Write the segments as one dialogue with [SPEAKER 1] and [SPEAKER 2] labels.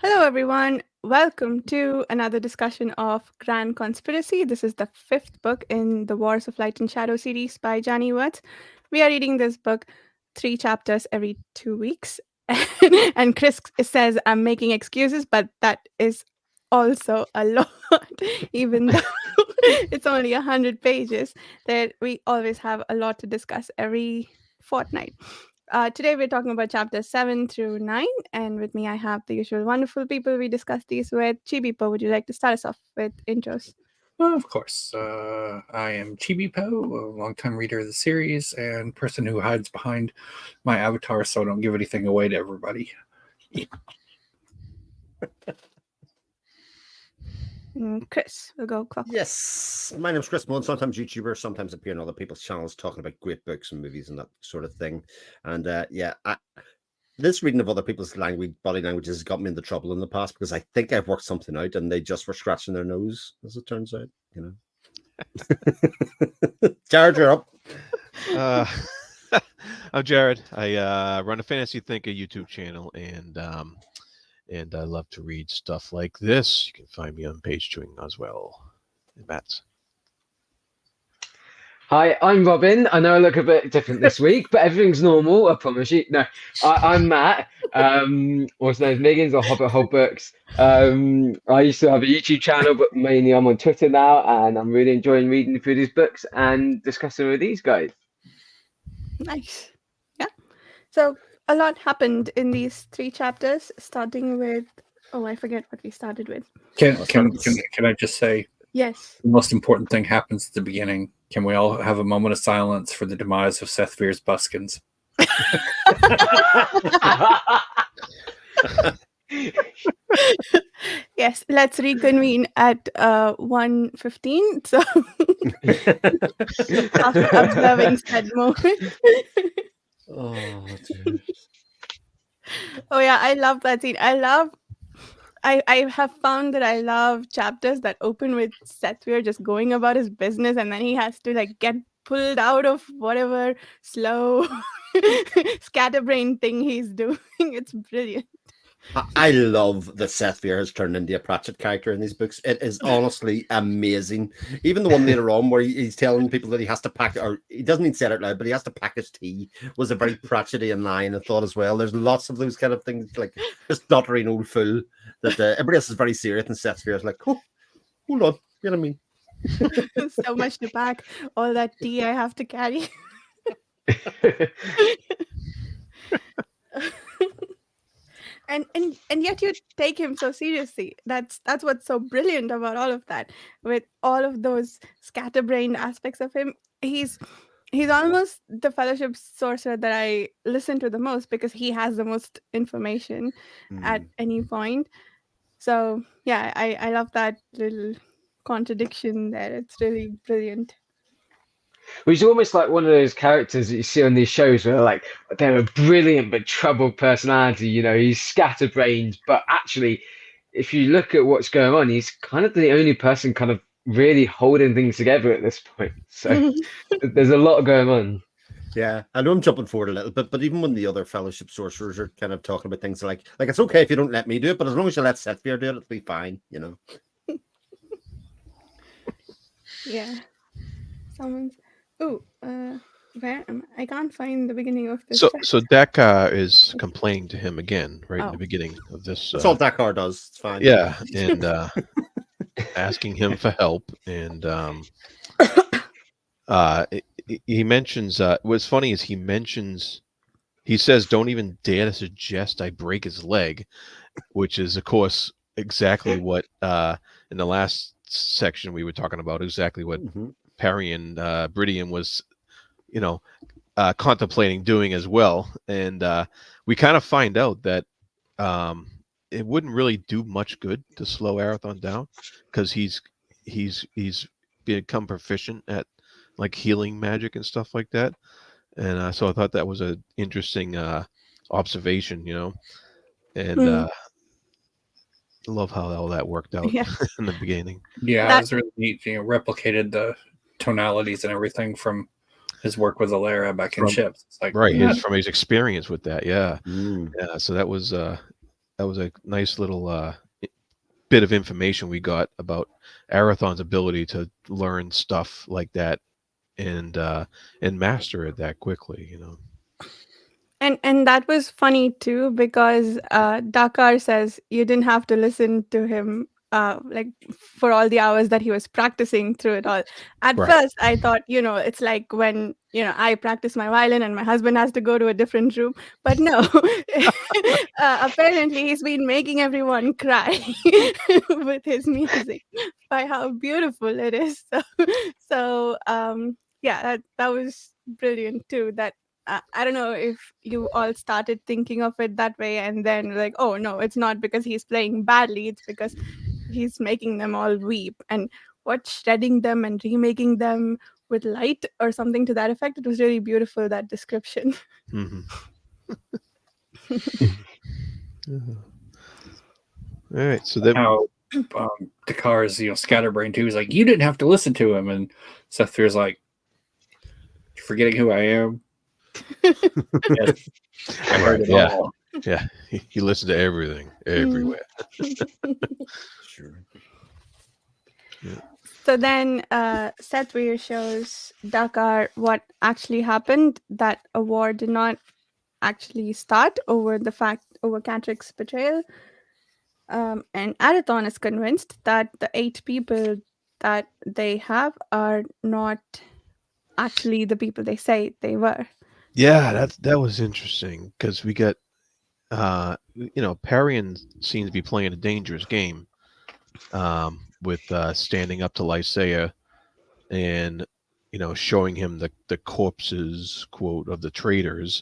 [SPEAKER 1] Hello, everyone. Welcome to another discussion of Grand Conspiracy. This is the fifth book in the Wars of Light and Shadow series by Janny Wurts. We are reading this book 3 chapters every 2 weeks. And Chris says I'm making excuses, but that is also a lot, even though it's only 100 pages. That we always have a lot to discuss every fortnight. Today we're talking about chapters 7 through 9, and with me I have the usual wonderful people we discuss these with. Chibipo, would you like to start us off with intros?
[SPEAKER 2] Well, of course. I am Chibi Po, a longtime reader of the series and person who hides behind my avatar so I don't give anything away to everybody.
[SPEAKER 1] Chris, we'll go clock.
[SPEAKER 3] Yes, my name's Chris Mullen, sometimes YouTuber, sometimes appear on other people's channels talking about great books and movies and that sort of thing. And this reading of other people's body languages has got me into trouble in the past because I think I've worked something out and they just were scratching their nose, as it turns out, Jared, you're up.
[SPEAKER 4] I'm Jared. I run a Fantasy Thinker YouTube channel, and I love to read stuff like this. You can find me on Page Chewing as well. And Matt.
[SPEAKER 5] Hi, I'm Robin. I know I look a bit different this week, but everything's normal, I promise you. No, I'm Matt, also known as Miggins or Hobbit Hole Books. I used to have a YouTube channel, but mainly I'm on Twitter now, and I'm really enjoying reading through these books and discussing with these guys.
[SPEAKER 1] Nice. Yeah. So a lot happened in these 3 chapters, starting with, I forget what we started with.
[SPEAKER 2] Can I just say,
[SPEAKER 1] yes,
[SPEAKER 2] the most important thing happens at the beginning. Can we all have a moment of silence for the demise of Seth Veer's buskins?
[SPEAKER 1] Yes, let's reconvene at 1:15. So after observing said moment.
[SPEAKER 3] Oh, dude.
[SPEAKER 1] Oh yeah, I love that scene. I have found that I love chapters that open with Seth Veer just going about his business, and then he has to like get pulled out of whatever slow scatterbrain thing he's doing. It's brilliant.
[SPEAKER 3] I love that Seth Veer has turned into a Pratchett character in these books. It is honestly amazing. Even the one later on where he's telling people that he has to pack, or he doesn't even say it out loud, but he has to pack his tea, was a very Pratchettian line, I thought, as well. There's lots of those kind of things, like just doddering old fool, that everybody else is very serious, and Seth Veer is like, oh, hold on, you know what I mean?
[SPEAKER 1] So much to pack, all that tea I have to carry. And yet you take him so seriously. That's what's so brilliant about all of that. With all of those scatterbrained aspects of him, he's almost the Fellowship sorcerer that I listen to the most because he has the most information at any point. So yeah, I love that little contradiction there. It's really brilliant.
[SPEAKER 5] Well, he's almost like one of those characters that you see on these shows where like they're a brilliant but troubled personality. He's scatterbrained, but actually, if you look at what's going on, he's kind of the only person kind of really holding things together at this point. So there's a lot going on.
[SPEAKER 3] Yeah, I know I'm jumping forward a little bit, but even when the other Fellowship sorcerers are kind of talking about things like it's okay if you don't let me do it, but as long as you let Seth Veer do it, it'll be fine,
[SPEAKER 1] Yeah. Someone's. Where am I? I can't find the beginning of this.
[SPEAKER 4] So Dakar is complaining to him again in the beginning of this.
[SPEAKER 3] That's all Dakar does. It's fine.
[SPEAKER 4] Yeah, and asking him for help, and he mentions. What's funny is he says, "Don't even dare to suggest I break his leg," which is, of course, exactly what in the last section we were talking about. Exactly what Perry and Bridian was, contemplating doing as well. And we kind of find out that it wouldn't really do much good to slow Arathon down because he's become proficient at like healing magic and stuff like that. And so I thought that was an interesting observation, and love how all that worked out in the beginning.
[SPEAKER 2] Yeah, it was really neat. Replicated the tonalities and everything from his work with back in ships. It's like
[SPEAKER 4] from his experience with that. Yeah. So that was a nice little bit of information we got about Arathon's ability to learn stuff like that and master it that quickly. You know.
[SPEAKER 1] And that was funny too because Dakar says you didn't have to listen to him like for all the hours that he was practicing through it all. At
[SPEAKER 4] Right.
[SPEAKER 1] first, I thought it's like when I practice my violin and my husband has to go to a different room, but no. Apparently, he's been making everyone cry with his music by how beautiful it is. So yeah, that was brilliant too. That I don't know if you all started thinking of it that way and then like, oh no, it's not because he's playing badly, it's because he's making them all weep. And what shredding them and remaking them with light or something to that effect, it was really beautiful, that description.
[SPEAKER 4] Mm-hmm. All right, so then
[SPEAKER 2] How Dakar's scatterbrain too. He's like, you didn't have to listen to him, and Seth Fear's like, you're forgetting who I am. Yes, I heard it
[SPEAKER 4] yeah.
[SPEAKER 2] all.
[SPEAKER 4] Yeah, he listened to everything, everywhere.
[SPEAKER 3] Sure.
[SPEAKER 1] So then Seth Weir shows Dakar what actually happened, that a war did not actually start over Catric's betrayal. And Arathon is convinced that the 8 people that they have are not actually the people they say they were.
[SPEAKER 4] Yeah, that was interesting because we got Parian seems to be playing a dangerous game with standing up to Lysaea and showing him the corpses, quote, of the traitors.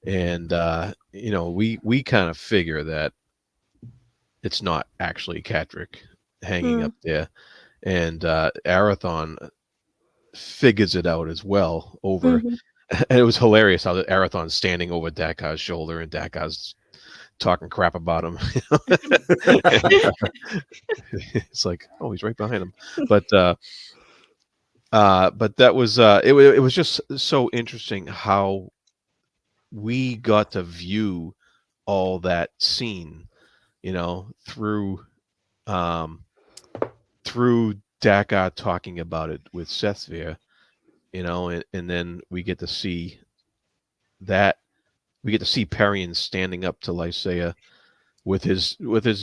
[SPEAKER 4] And we kind of figure that it's not actually Catrick hanging up there. And Arathon figures it out as well over.
[SPEAKER 1] Mhm.
[SPEAKER 4] And it was hilarious how Arathon's standing over Dakar's shoulder and Dakar's talking crap about him. It's like, oh, he's right behind him. But that was it was just so interesting how we got to view all that scene, through through Dakar talking about it with Sethvir, and then we get to see Parian standing up to Lysaea with his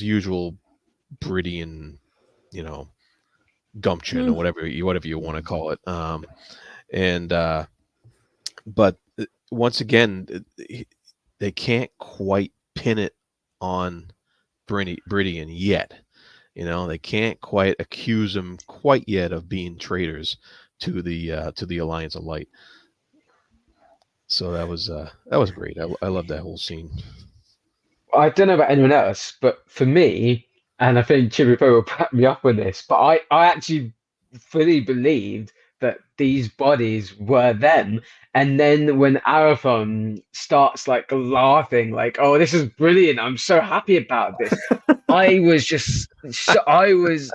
[SPEAKER 4] usual Bridian, gumption or whatever you want to call it. And but once again, they can't quite pin it on Bridian yet. They can't quite accuse him quite yet of being traitors to the Alliance of Light. So that was great. I love that whole scene.
[SPEAKER 5] I don't know about anyone else, but for me, and I think Chibipo will back me up on this, but I actually fully believed that these bodies were them. And then when Arathon starts like laughing, like, "Oh, this is brilliant! I'm so happy about this," I was just, I was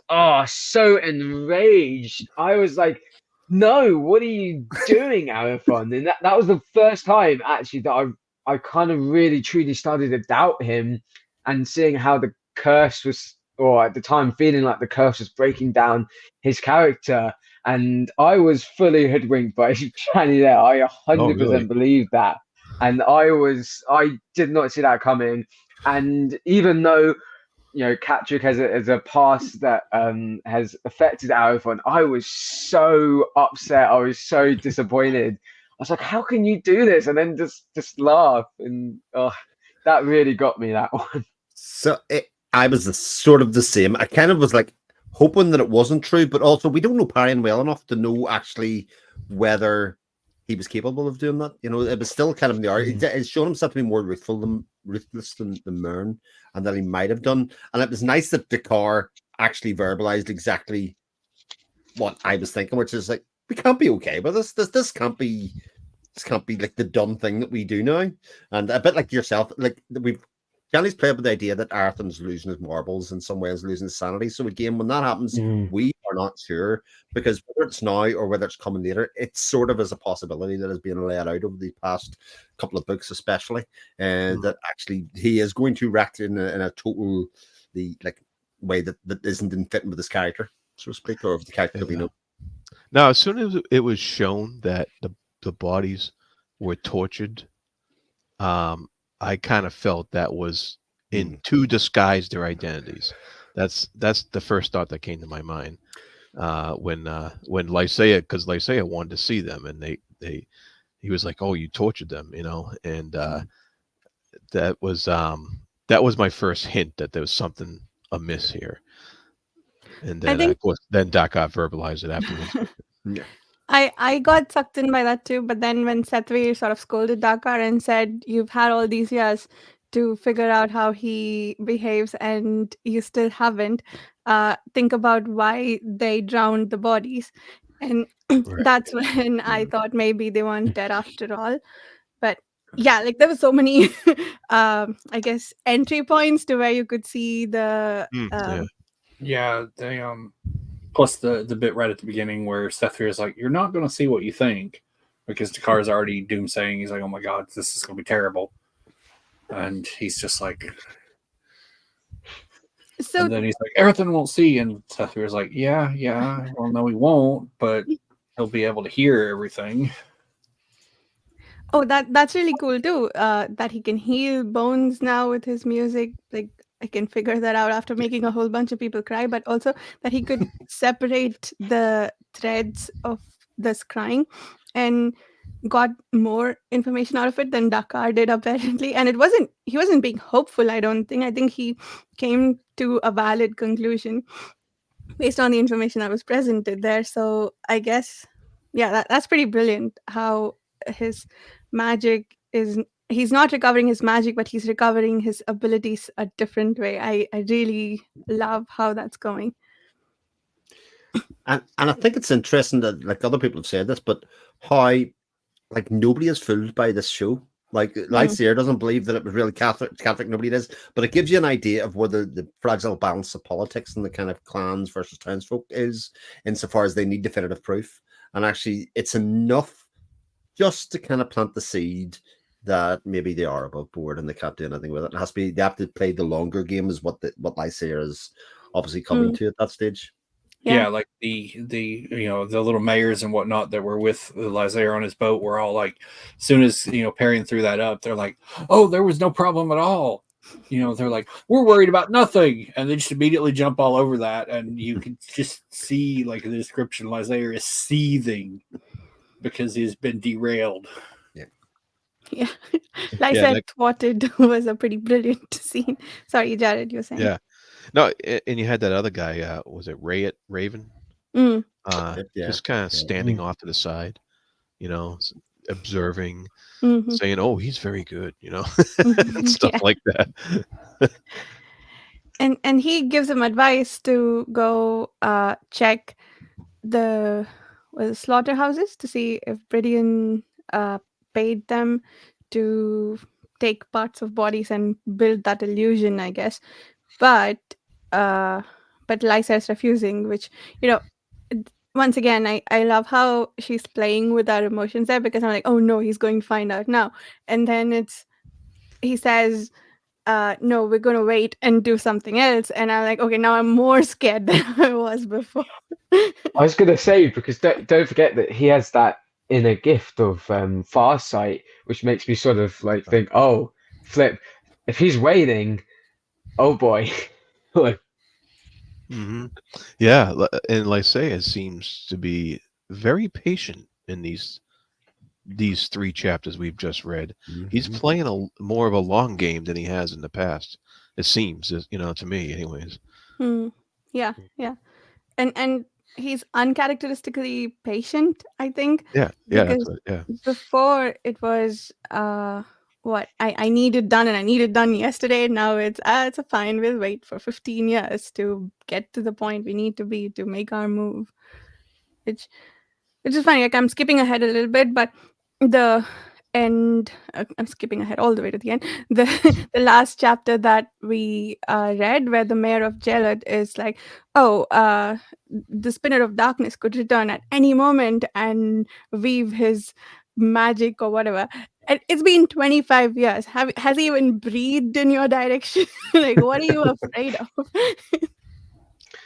[SPEAKER 5] so enraged. I was like, "No, what are you doing, Arathon?" And that was the first time actually that I kind of really truly started to doubt him, and seeing how the curse was, or at the time feeling like the curse was breaking down his character. And I was fully hoodwinked by Janny there. I
[SPEAKER 4] Oh, really?
[SPEAKER 5] 100% believed that. And I did not see that coming. And even though, Catrick has a past that has affected Arathon, I was so upset. I was so disappointed. I was like, how can you do this? And then just laugh. And that really got me, that one.
[SPEAKER 3] So I was sort of the same. I kind of was like hoping that it wasn't true, but also we don't know Parian well enough to know actually whether he was capable of doing that. It was still kind of in the art. It's shown himself to be more ruthless than Mern, and that he might have done. And it was nice that Dakar actually verbalized exactly what I was thinking, which is like, we can't be okay with this. This can't be like the dumb thing that we do now. And a bit like yourself, like Janny's played with the idea that Arathon's losing his marbles, in some ways losing his sanity. So again, when that happens, we are not sure, because whether it's now or whether it's coming later, it sort of is a possibility that is being laid out over the past couple of books, especially, and that actually he is going to act in a total the like way that isn't in fitting with his character, so to speak, or of the character we
[SPEAKER 4] Yeah.
[SPEAKER 3] know.
[SPEAKER 4] Now, as soon as it was shown that the bodies were tortured, I kind of felt that was to disguise their identities. That's the first thought that came to my mind when Lysaea, because Lysaea wanted to see them, and he was like, "Oh, you tortured them," and that was my first hint that there was something amiss here. And
[SPEAKER 1] I
[SPEAKER 4] then,
[SPEAKER 1] think
[SPEAKER 4] of course, then Dakar verbalized it afterwards.
[SPEAKER 3] Yeah.
[SPEAKER 1] I got sucked in by that too, but then when Sethwe sort of scolded Dakar and said, "You've had all these years to figure out how he behaves, and you still haven't," think about why they drowned the bodies, and
[SPEAKER 4] Right.
[SPEAKER 1] that's when I thought maybe they weren't dead after all. But yeah, like there were so many, I guess, entry points to where you could see the.
[SPEAKER 4] Yeah.
[SPEAKER 2] Yeah, they plus the bit right at the beginning where Seth Fear is like, "You're not going to see what you think," because Takar's already doomsaying. He's like, "Oh my god, this is going to be terrible," and he's just like,
[SPEAKER 1] So
[SPEAKER 2] and then he's like, "Everything won't see," and Seth Fear is like, "Yeah, yeah, well, no, he won't, but he'll be able to hear everything."
[SPEAKER 1] oh, that's really cool too. That he can heal bones now with his music. Like I can figure that out after making a whole bunch of people cry, but also that he could separate the threads of this crying and got more information out of it than Dakar did apparently. And he wasn't being hopeful, I don't think. I think he came to a valid conclusion based on the information that was presented there. So I guess, yeah, that's pretty brilliant how his magic is. He's not recovering his magic, but he's recovering his abilities a different way. I really love how that's going.
[SPEAKER 3] And I think it's interesting that like other people have said this, but how like nobody is fooled by this show. Like
[SPEAKER 1] Mm,
[SPEAKER 3] Lightseer doesn't believe that it was really Catholic, nobody is, but it gives you an idea of whether the fragile balance of politics and the kind of clans versus townsfolk is, insofar as they need definitive proof. And actually, it's enough just to kind of plant the seed that maybe they are above board and they can't do anything with it. It has to be they have to play the longer game, is what Lysair is obviously coming
[SPEAKER 1] mm,
[SPEAKER 3] to at that stage.
[SPEAKER 1] yeah.
[SPEAKER 2] Yeah, like the the little mayors and whatnot that were with Lysair on his boat were all like, as soon as Perrin threw that up, they're like, "Oh, there was no problem at all." They're like, "We're worried about nothing," and they just immediately jump all over that, and you can just see like the description. Lysair is seething because he's been derailed.
[SPEAKER 3] Yeah.
[SPEAKER 1] Yeah. Like I
[SPEAKER 4] Yeah.
[SPEAKER 1] said, thwarted was a pretty brilliant scene. Sorry, Jared, you're saying.
[SPEAKER 4] Yeah. No, and you had that other guy. Was it Raven?
[SPEAKER 1] Mm,
[SPEAKER 3] Yeah.
[SPEAKER 4] Just kind of
[SPEAKER 3] Yeah.
[SPEAKER 4] standing off to the side, observing,
[SPEAKER 1] hmm
[SPEAKER 4] saying, "Oh, he's very good," and
[SPEAKER 1] hmm
[SPEAKER 4] stuff
[SPEAKER 1] yeah.
[SPEAKER 4] like that.
[SPEAKER 1] And he gives him advice to go check the slaughterhouses to see if Bridian paid them to take parts of bodies and build that illusion, I guess. But uh, but Lysa is refusing, which once again, I love how she's playing with our emotions there because I'm like, oh no, he's going to find out now, and then he says no, we're gonna wait and do something else. And I'm like, okay, now I'm more scared than I was before.
[SPEAKER 5] I was gonna say, because don't forget that he has that inner gift of farsight, which makes me sort of like think, oh, flip, if he's waiting, oh boy. Like,
[SPEAKER 4] hmm Yeah, and Lysaea seems to be very patient in these three chapters we've just read. He's
[SPEAKER 3] Mhm.
[SPEAKER 4] playing more of a long game than he has in the past. It seems, to me, anyways.
[SPEAKER 1] Hmm. Yeah, yeah. And he's uncharacteristically patient, I think,
[SPEAKER 4] Yeah, yeah, that's
[SPEAKER 1] because
[SPEAKER 4] what. Yeah,
[SPEAKER 1] before it was what I need it done and I need it done yesterday. Now it's a fine, we'll wait for 15 years to get to the point we need to be to make our move. Which is funny. Like I'm skipping ahead a little bit, but the end. I'm skipping ahead all the way to the end. The the last chapter that we read, where the mayor of Jelad is like, "Oh, the spinner of darkness could return at any moment and weave his magic or whatever." And it's been 25 years. Has he even breathed in your direction? Like, what are you afraid of?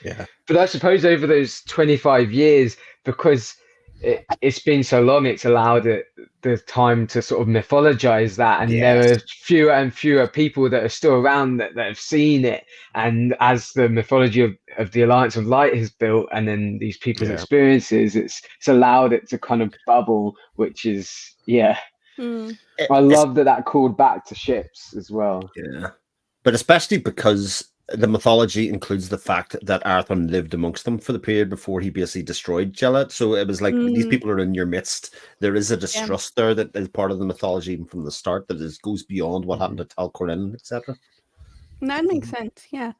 [SPEAKER 4] Yeah.
[SPEAKER 5] But I suppose over those 25 years, because it's been so long, it's allowed it the time to sort of mythologize that. And
[SPEAKER 3] Yes.
[SPEAKER 5] there are fewer and fewer people that are still around that have seen it. And as the mythology of the Alliance of Light has built, and then these people's
[SPEAKER 4] Yeah.
[SPEAKER 5] experiences, it's allowed it to kind of bubble, which is, yeah.
[SPEAKER 1] Hmm.
[SPEAKER 5] I
[SPEAKER 3] It's,
[SPEAKER 5] love that that called back to ships as well.
[SPEAKER 3] yeah. But especially because the mythology includes the fact that Arathon lived amongst them for the period before he basically destroyed Jellet. So it was like these
[SPEAKER 1] Mm,
[SPEAKER 3] people are in your midst. There is a
[SPEAKER 1] yeah.
[SPEAKER 3] distrust there that is part of the mythology even from the start that goes beyond what happened to Tal Corin, etc.
[SPEAKER 1] That makes sense. Yeah.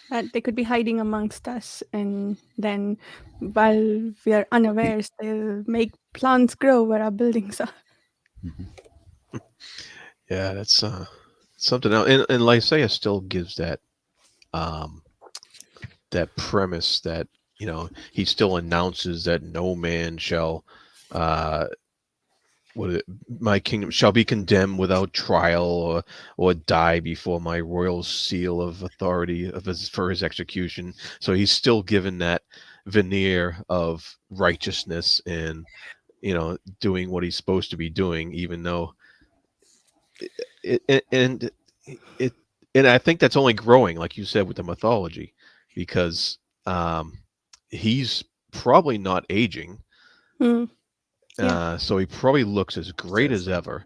[SPEAKER 1] That they could be hiding amongst us, and then while we are unawares, they'll make plants grow where our buildings are.
[SPEAKER 4] Yeah, that's something else. And Lysaea still gives um that premise that, he still announces that no man shall uh my kingdom shall be condemned without trial, or die before my royal seal of authority for his execution. So he's still given that veneer of righteousness and, doing what he's supposed to be doing, even though and it and I think that's only growing, like you said, with the mythology, because um, he's probably not aging,
[SPEAKER 1] Mm, yeah.
[SPEAKER 4] so he probably looks as great
[SPEAKER 3] Says
[SPEAKER 4] as ever,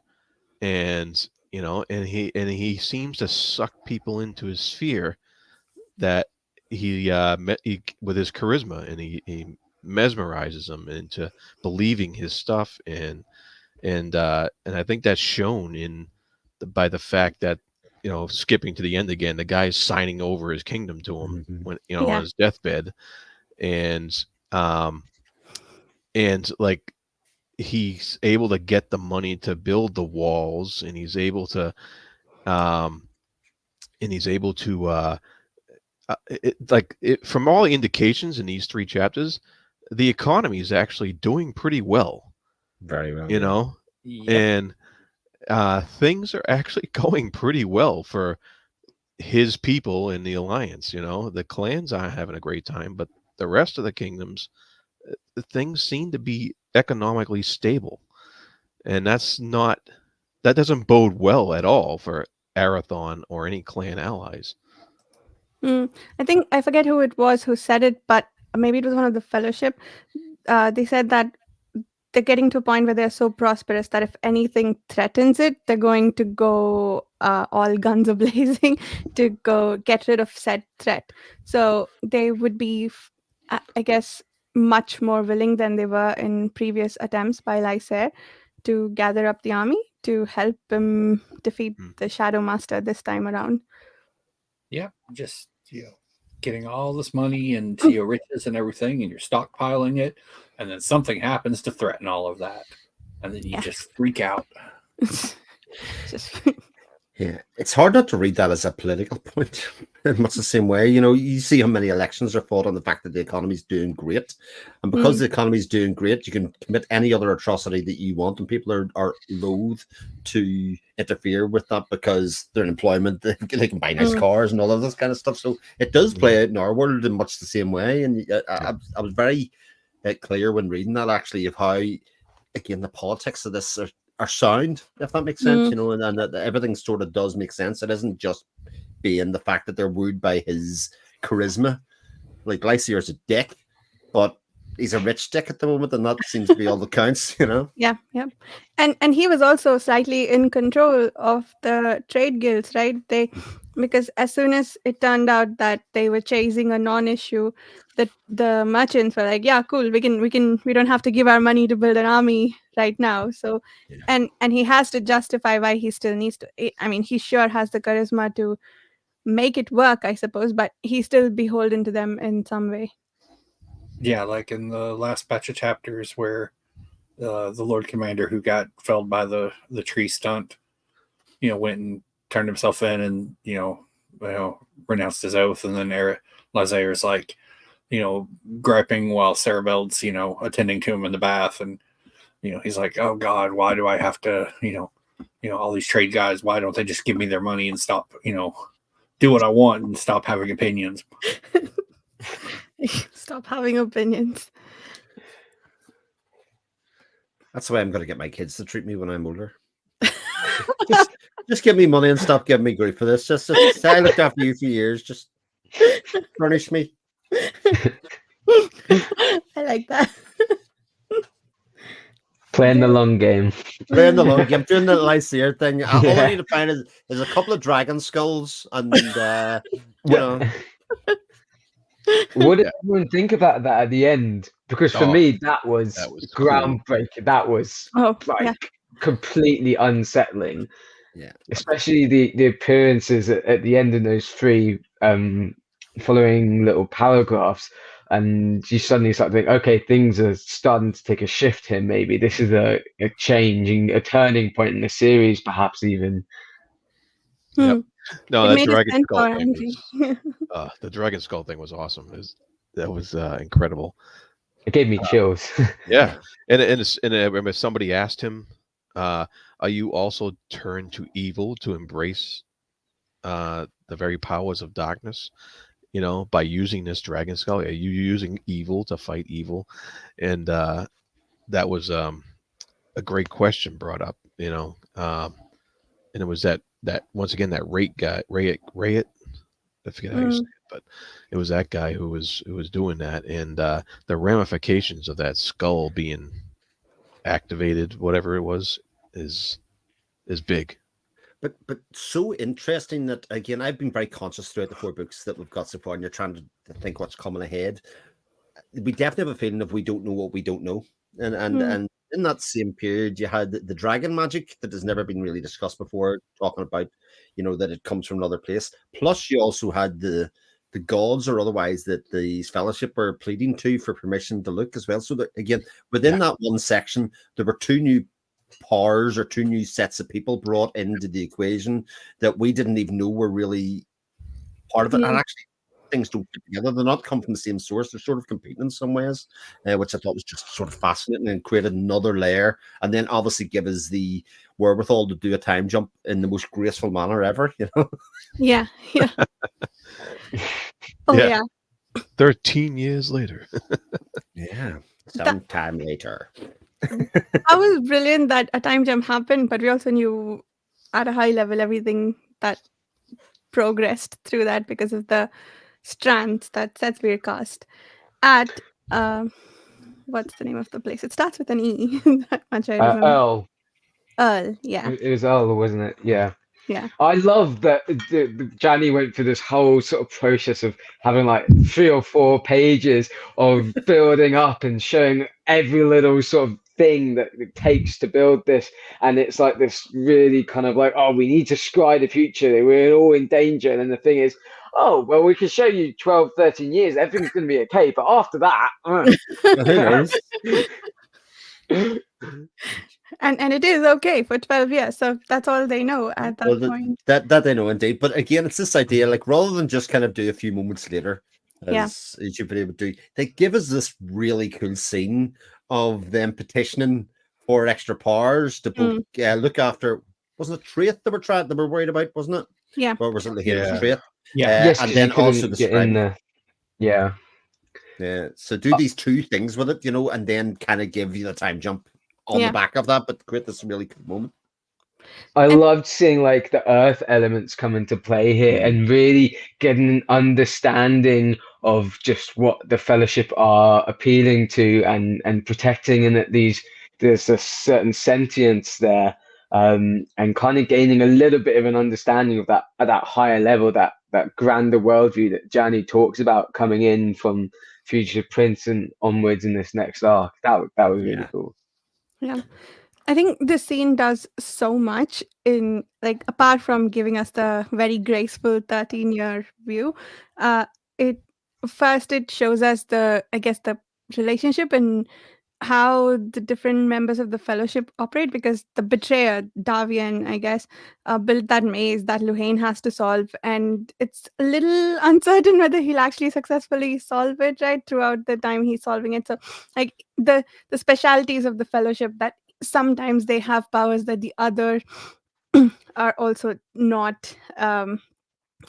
[SPEAKER 4] and and he seems to suck people into his sphere that with his charisma, and he mesmerizes them into believing his stuff, and I think that's shown by the fact that, skipping to the end again, the guy's signing over his kingdom to him
[SPEAKER 3] Mhm.
[SPEAKER 4] when, on
[SPEAKER 1] Yeah.
[SPEAKER 4] his deathbed, and um like he's able to get the money to build the walls, and um he's able to from all the indications in these three chapters, the economy is actually doing pretty well,
[SPEAKER 3] Very well,
[SPEAKER 4] you
[SPEAKER 3] yeah.
[SPEAKER 4] know,
[SPEAKER 2] Yep.
[SPEAKER 4] and things are actually going pretty well for his people in the alliance. The clans aren't having a great time, but the rest of the kingdoms, things seem to be economically stable, and that doesn't bode well at all for Arathon or any clan allies.
[SPEAKER 1] Mm, I think I forget who it was who said it, but maybe it was one of the fellowship. They said that they're getting to a point where they're so prosperous that if anything threatens it, they're going to go all guns a blazing to go get rid of said threat. So they would be, I guess, much more willing than they were in previous attempts by Lysair to gather up the army to help him defeat
[SPEAKER 4] Mm.
[SPEAKER 1] the Shadow Master this time around.
[SPEAKER 2] Yep. Just getting all this money into your riches and everything, and you're stockpiling it, and then something happens to threaten all of that, and then you
[SPEAKER 1] Yeah.
[SPEAKER 2] just freak out.
[SPEAKER 1] Just
[SPEAKER 3] Yeah, it's hard not to read that as a political point in much the same way. You see how many elections are fought on the fact that the economy's doing great. And because
[SPEAKER 1] Mm,
[SPEAKER 3] the economy's doing great, you can commit any other atrocity that you want, and people are loath to interfere with that because they're in employment, they can buy nice
[SPEAKER 1] mm,
[SPEAKER 3] cars and all of this kind of stuff. So it does
[SPEAKER 4] Yeah.
[SPEAKER 3] play out in our world in much the same way. And I was very clear when reading that actually of how, again, the politics of this are sound, if that makes sense,
[SPEAKER 1] mm,
[SPEAKER 3] and that everything sort of does make sense. It isn't just being the fact that they're wooed by his charisma. Like Lysair's a dick, but he's a rich dick at the moment, and that seems to be all that counts.
[SPEAKER 1] yeah, yeah. And he was also slightly in control of the trade guilds, right? Because as soon as it turned out that they were chasing a non-issue, the merchants were like, yeah, cool, we don't have to give our money to build an army right now. So
[SPEAKER 3] Yeah.
[SPEAKER 1] and he has to justify why he still needs to. I mean, he sure has the charisma to make it work, I suppose, but he's still beholden to them in some way.
[SPEAKER 2] Yeah, like in the last batch of chapters where the Lord Commander who got felled by the tree stunt, went and turned himself in and renounced his oath, and then Lazare's like, griping while Cerebeld's attending to him in the bath, and he's like, oh God, why do I have to all these trade guys, why don't they just give me their money and stop do what I want and stop having opinions.
[SPEAKER 1] Stop having opinions.
[SPEAKER 3] That's the way I'm going to get my kids to treat me when I'm older. just give me money and stop giving me grief for this. Just I looked after you for years. Just furnish me.
[SPEAKER 1] I like that.
[SPEAKER 5] Playing the long game.
[SPEAKER 3] Playing the long game, doing the Lysair thing. All I
[SPEAKER 5] Yeah.
[SPEAKER 3] need to find is a couple of dragon skulls and
[SPEAKER 5] What did everyone think about that at the end? Because for me, that was
[SPEAKER 4] cool.
[SPEAKER 5] groundbreaking. That was completely unsettling.
[SPEAKER 3] Yeah.
[SPEAKER 5] Especially the appearances at the end of those three following little paragraphs. And you suddenly start to think, okay, things are starting to take a shift here. Maybe this is a change, a turning point in the series, perhaps even.
[SPEAKER 4] Yep. No,
[SPEAKER 1] It
[SPEAKER 4] that
[SPEAKER 1] made us
[SPEAKER 4] dragon
[SPEAKER 1] sense
[SPEAKER 4] skull
[SPEAKER 1] for
[SPEAKER 4] thing
[SPEAKER 1] Angie.
[SPEAKER 4] was the dragon skull thing was awesome. That was incredible.
[SPEAKER 5] It gave me chills.
[SPEAKER 4] Yeah, and I remember somebody asked him, "Are you also turned to evil to embrace the very powers of darkness? By using this dragon skull, are you using evil to fight evil?" And that was a great question brought up. And it was that once again that rate guy, Rayet, I forget how you say it, but it was that guy who was doing that, and the ramifications of that skull being activated, whatever it was, is big.
[SPEAKER 3] But so interesting that, again, I've been very conscious throughout the 4 books that we've got so far, and you're trying to think what's coming ahead. We definitely have a feeling of we don't know what we don't know, and in that same period, you had the dragon magic that has never been really discussed before, talking about that it comes from another place. Plus, you also had the gods or otherwise that the fellowship were pleading to for permission to look as well. So that, again, within that one section, there were 2 new powers or 2 new sets of people brought into the equation that we didn't even know were really part of it. And actually, things don't fit together. They're not come from the same source. They're sort of competing in some ways, which I thought was just sort of fascinating, and created another layer. And then obviously give us the wherewithal to do a time jump in the most graceful manner ever.
[SPEAKER 1] Yeah. Oh
[SPEAKER 4] Yeah.
[SPEAKER 1] yeah.
[SPEAKER 4] 13 years later.
[SPEAKER 3] Yeah. Sometime later.
[SPEAKER 1] That was brilliant that a time jump happened, but we also knew at a high level everything that progressed through that because of the strands that Sethweir cast at what's the name of the place? It starts with an E. That much I remember.
[SPEAKER 5] Earl.
[SPEAKER 1] Earl, yeah.
[SPEAKER 5] It was Earl, wasn't it? Yeah.
[SPEAKER 1] Yeah.
[SPEAKER 5] I love that Janny went through this whole sort of process of having like 3 or 4 pages of building up and showing every little sort of thing that it takes to build this. And it's like this really kind of like, oh, we need to scry the future. We're all in danger. And then the thing is, oh, well, we can show you 12, 13 years. Everything's going to be okay. But after that,
[SPEAKER 3] Who knows?
[SPEAKER 1] And it is okay for 12 years. So that's all they know at that point.
[SPEAKER 3] That they know indeed. But again, it's this idea, like, rather than just kind of do a few moments later, as you've been able to do, they give us this really cool scene of them petitioning for extra powers to both look after. Wasn't it Traith they were worried about, wasn't it?
[SPEAKER 1] Yeah.
[SPEAKER 3] Or was it the Traith?
[SPEAKER 2] Yeah.
[SPEAKER 5] yes,
[SPEAKER 3] and then also the scribe.
[SPEAKER 5] Yeah.
[SPEAKER 3] So do these 2 things with it, and then kind of give you the time jump on the back of that, but create this really cool moment.
[SPEAKER 5] I loved seeing like the earth elements come into play here and really getting an understanding of just what the fellowship are appealing to and protecting, and that there's a certain sentience there, and kind of gaining a little bit of an understanding of that at that higher level, that grander worldview that Janny talks about coming in from Fugitive Prince and onwards in this next arc. That was really cool.
[SPEAKER 1] Yeah. I think this scene does so much in, like, apart from giving us the very graceful 13-year view, it shows us the relationship and how the different members of the fellowship operate, because the betrayer Davian, I guess, built that maze that Luhane has to solve, and it's a little uncertain whether he'll actually successfully solve it right throughout the time he's solving it. So like the specialities of the fellowship, that sometimes they have powers that the other are also not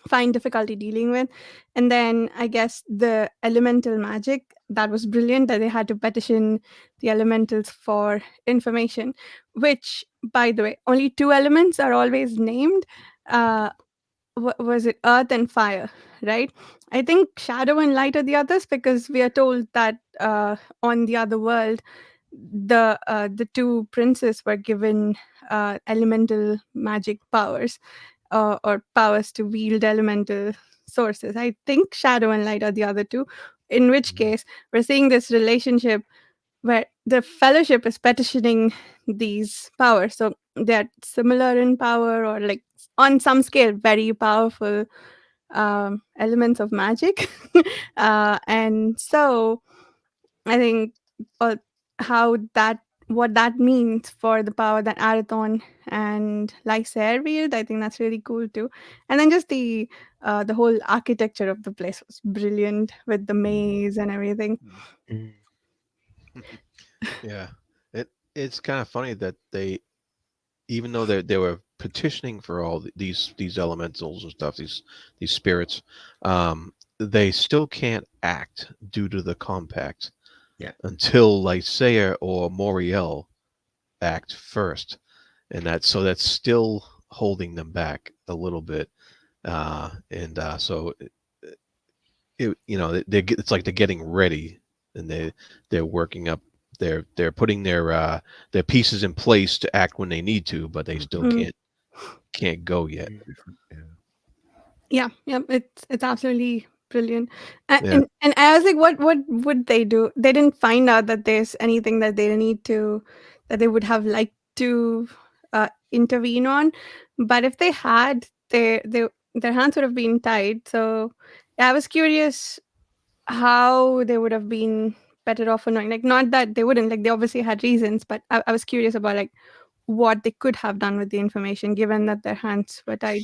[SPEAKER 1] find difficulty dealing with. And then I guess the elemental magic, that was brilliant, that they had to petition the elementals for information, which, by the way, only two elements are always named. Was it earth and fire, right? I think shadow and light are the others, because we are told that on the other world, the two princes were given elemental magic powers, or powers to wield elemental sources. I think shadow and light are the other two, in which case we're seeing this relationship where the fellowship is petitioning these powers. So they're similar in power, or like on some scale very powerful elements of magic. And so I think uh, how that what that means for the power that Arathon and Lysair wield, I think that's really cool too. And then just the whole architecture of the place was brilliant with the maze and everything.
[SPEAKER 5] Mm.
[SPEAKER 4] Yeah, it's kind of funny that they, even though they were petitioning for all these elementals and stuff, these spirits, they still can't act due to the compact.
[SPEAKER 3] Yeah.
[SPEAKER 4] Until Lysair or Moriel act first, and that's still holding them back a little bit. And so it's like they're getting ready, and they're working up. They're putting their pieces in place to act when they need to, but they still
[SPEAKER 1] Mm.
[SPEAKER 4] can't go yet.
[SPEAKER 1] Yeah, it's absolutely brilliant.
[SPEAKER 4] Yeah.
[SPEAKER 1] And I was like, what would they do? They didn't find out that there's anything that they need to, that they would have liked to intervene on. But if they had, their hands would have been tied. So yeah, I was curious how they would have been better off for knowing. Like, not that they wouldn't, like they obviously had reasons, but I was curious about like what they could have done with the information, given that their hands were tied.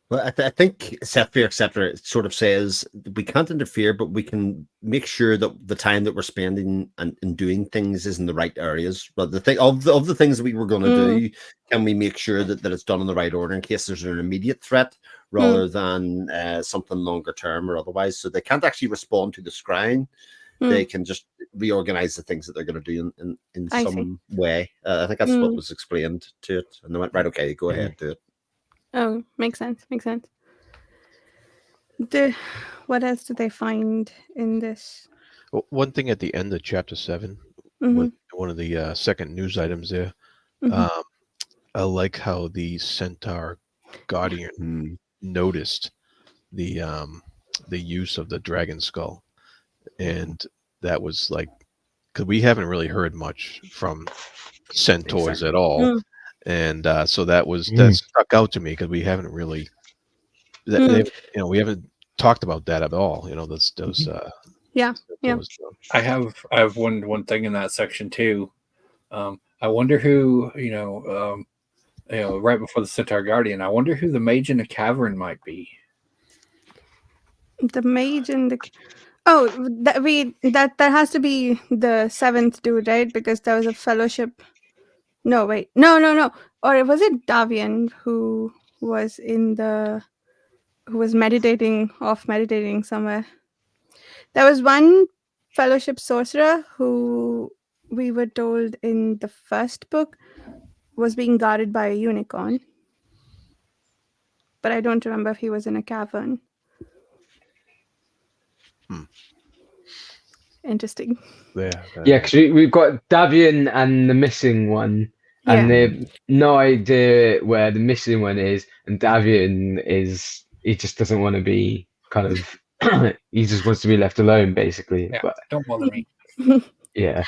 [SPEAKER 3] Well, I think Setfair, etc., sort of says we can't interfere, but we can make sure that the time that we're spending and doing things is in the right areas. But the thing of the things that we were going to do, can we make sure that it's done in the right order in case there's an immediate threat rather than something longer term or otherwise? So they can't actually respond to the scrying. They can just reorganize the things that they're going to do in some way. I think that's what was explained to it, and they went, right, okay, go ahead, do it.
[SPEAKER 1] Oh, makes sense. What else do they find in this?
[SPEAKER 4] Well, one thing at the end of chapter 7,
[SPEAKER 1] Mhm.
[SPEAKER 4] one of the second news items there,
[SPEAKER 1] Mhm.
[SPEAKER 4] I like how the Centaur Guardian noticed the use of the dragon skull, and that was like, because we haven't really heard much from centaurs at all, and so that stuck out to me, because we haven't really we haven't talked about that at all. Those
[SPEAKER 1] Yeah.
[SPEAKER 2] I have one thing in that section too. I wonder who, right before the Centaur Guardian, I wonder who the mage in the cavern might be.
[SPEAKER 1] The mage and the that has to be the seventh dude, right? Because there was a fellowship. No, wait, no. Or was it Davian who was who was meditating somewhere? There was one fellowship sorcerer who we were told in the first book was being guarded by a unicorn, but I don't remember if he was in a cavern. Interesting.
[SPEAKER 5] Yeah, because we've got Davian and the missing one, and they have no idea where the missing one is, and Davian he just doesn't want to be kind of he just wants to be left alone, basically.
[SPEAKER 2] Yeah,
[SPEAKER 5] but
[SPEAKER 2] don't bother me.
[SPEAKER 5] Yeah.